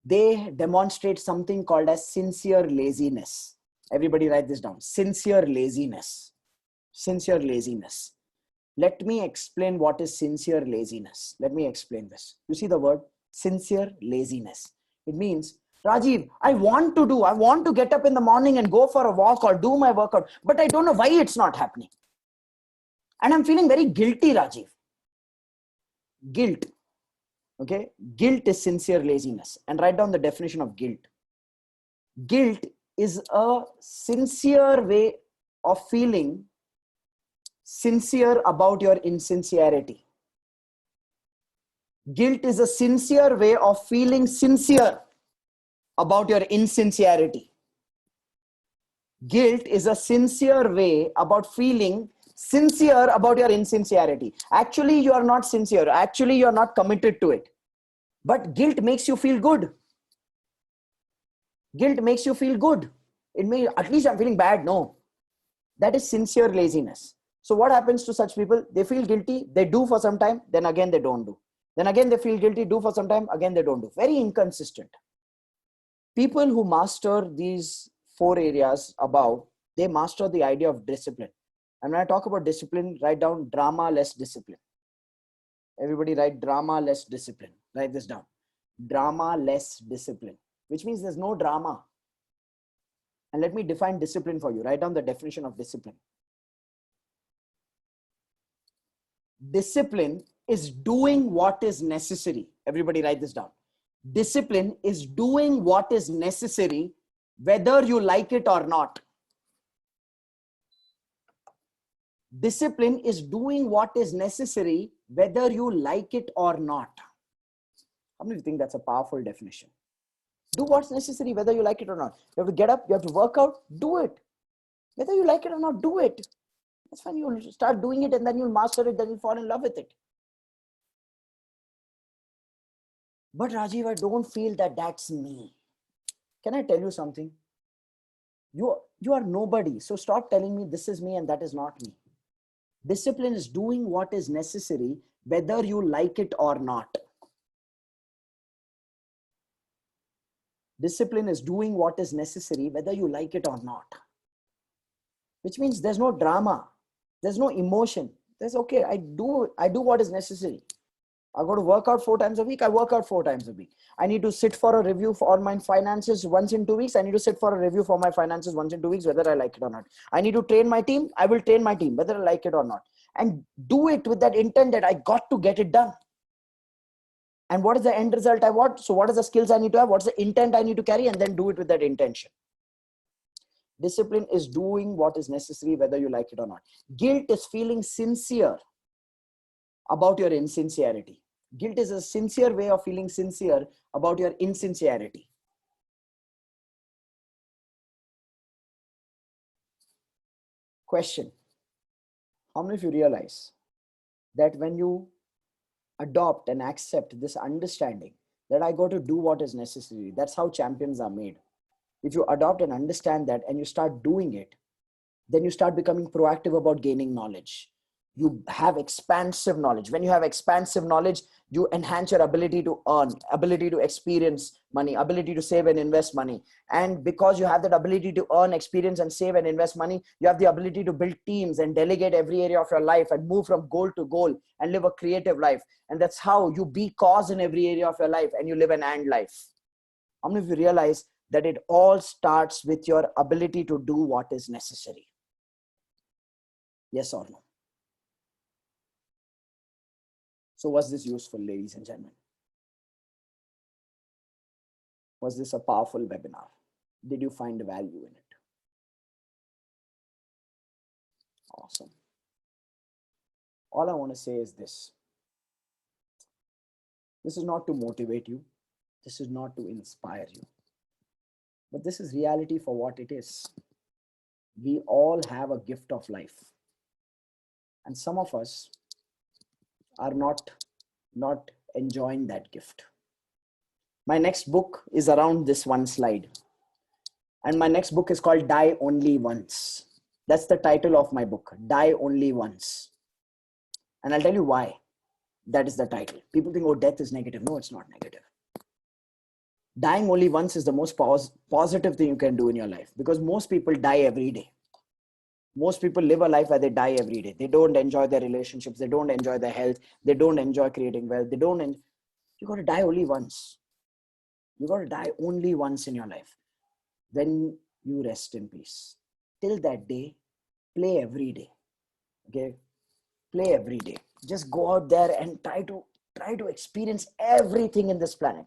They demonstrate something called as sincere laziness. Everybody write this down. Sincere laziness. Sincere laziness. Let me explain what is sincere laziness. Let me explain this. You see the word sincere laziness. It means, Rajiv, I want to get up in the morning and go for a walk or do my workout, but I don't know why it's not happening. And I'm feeling very guilty, Rajiv. Guilt. Okay. Guilt is sincere laziness. And write down the definition of guilt. Guilt is a sincere way of feeling sincere about your insincerity. Guilt is a sincere way of feeling sincere about your insincerity. Guilt is a sincere way about feeling sincere about your insincerity. Actually, you are not sincere. Actually, you are not committed to it. But guilt makes you feel good. Guilt makes you feel good. It may, at least I'm feeling bad. No, that is sincere laziness. So what happens to such people? They feel guilty, they do for some time, then again they don't do. Then again they feel guilty, do for some time, again they don't do. Very inconsistent. People who master these 4 areas above, they master the idea of discipline. And when I talk about discipline, write down drama less discipline. Everybody write drama less discipline. Write this down. Drama less discipline, which means there's no drama. And let me define discipline for you. Write down the definition of discipline. Discipline is doing what is necessary. Everybody write this down. Discipline is doing what is necessary, whether you like it or not. Discipline is doing what is necessary, whether you like it or not. How many of you think that's a powerful definition? Do what's necessary, whether you like it or not. You have to get up, you have to work out, do it. Whether you like it or not, do it. That's when you'll start doing it and then you'll master it, then you'll fall in love with it. But Rajiv, I don't feel that that's me. Can I tell you something? You are nobody. So stop telling me this is me and that is not me. Discipline is doing what is necessary, whether you like it or not. Discipline is doing what is necessary, whether you like it or not. Which means there's no drama. There's no emotion. There's okay, I do what is necessary. I go to work out 4 times a week. I work out 4 times a week. I need to sit for a review for my finances once in 2 weeks. I need to sit for a review for my finances once in 2 weeks, whether I like it or not. I need to train my team. I will train my team, whether I like it or not. And do it with that intent that I got to get it done. And what is the end result I want? So what are the skills I need to have? What's the intent I need to carry? And then do it with that intention. Discipline is doing what is necessary, whether you like it or not. Guilt is feeling sincere about your insincerity. Guilt is a sincere way of feeling sincere about your insincerity. Question. How many of you realize that when you adopt and accept this understanding that I got to do what is necessary, that's how champions are made. If you adopt and understand that and you start doing it, then you start becoming proactive about gaining knowledge. You have expansive knowledge. When you have expansive knowledge, you enhance your ability to earn, ability to experience money, ability to save and invest money. And because you have that ability to earn, experience and save and invest money, you have the ability to build teams and delegate every area of your life and move from goal to goal and live a creative life. And that's how you be cause in every area of your life and you live an and life. How many of you realize that it all starts with your ability to do what is necessary? Yes or no? So was this useful, ladies and gentlemen? Was this a powerful webinar? Did you find value in it? Awesome. All I want to say is this. This is not to motivate you. This is not to inspire you. But this is reality for what it is. We all have a gift of life. And some of us are not enjoying that gift. My next book is around this one slide. And my next book is called Die Only Once. That's the title of my book, Die Only Once. And I'll tell you why that is the title. People think, oh, death is negative. No, it's not negative. dying only once is the most positive thing you can do in your life, because most people die every day. Most people live a life where they die every day. They don't enjoy their relationships. They don't enjoy their health. They don't enjoy creating wealth. You got to die only once. You got to die only once in your life. Then you rest in peace. Till that day, play every day. Okay? Play every day. Just go out there and try to experience everything in this planet.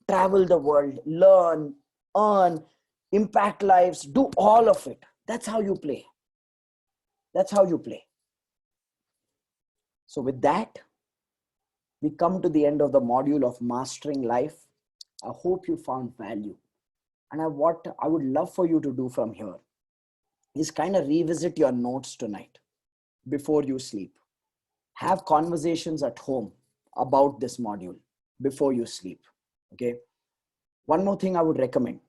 Travel the world, learn, earn, impact lives, do all of it. That's how you play. That's how you play. So with that, we come to the end of the module of Mastering Life. I hope you found value. And what I would love for you to do from here is kind of revisit your notes tonight before you sleep. Have conversations at home about this module before you sleep. Okay. One more thing I would recommend.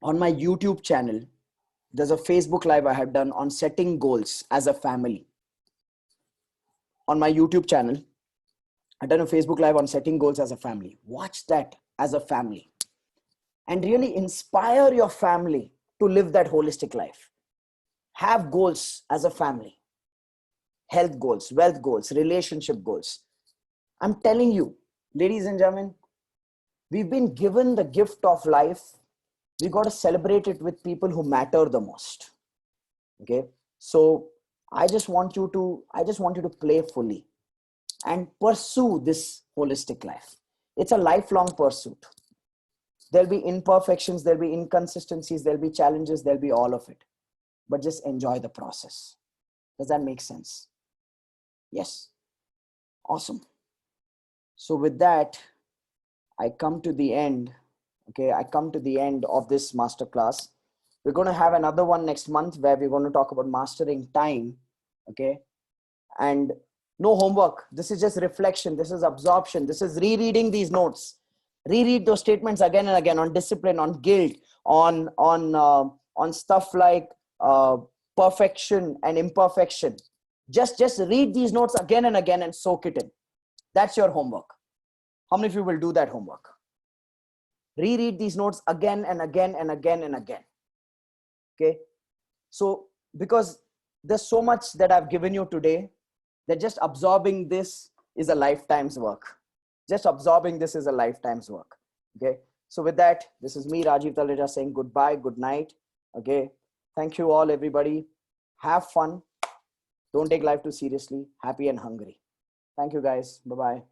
On my YouTube channel, there's a Facebook Live I have done on setting goals as a family. On my YouTube channel, I've done a Facebook Live on setting goals as a family. Watch that as a family and really inspire your family to live that holistic life. Have goals as a family. Health goals, wealth goals, relationship goals. I'm telling you, ladies and gentlemen, we've been given the gift of life. We got to celebrate it with people who matter the most. Okay. So I just want you to play fully and pursue this holistic life. It's a lifelong pursuit. There'll be imperfections, there'll be inconsistencies, there'll be challenges, there'll be all of it. But just enjoy the process. Does that make sense? Yes. Awesome. So with that, I come to the end. Okay, I come to the end of this masterclass. We're going to have another one next month where we're going to talk about mastering time. Okay, and no homework. This is just reflection. This is absorption. This is rereading these notes. Reread those statements again and again on discipline, on guilt, on stuff like perfection and imperfection. Just read these notes again and again and soak it in. That's your homework. How many of you will do that homework? Reread these notes again and again and again and again. Okay. So because there's so much that I've given you today, that just absorbing this is a lifetime's work. Just absorbing this is a lifetime's work. Okay. So with that, this is me, Rajiv Taleja, saying goodbye, good night. Okay. Thank you all, everybody. Have fun. Don't take life too seriously. Happy and hungry. Thank you, guys. Bye-bye.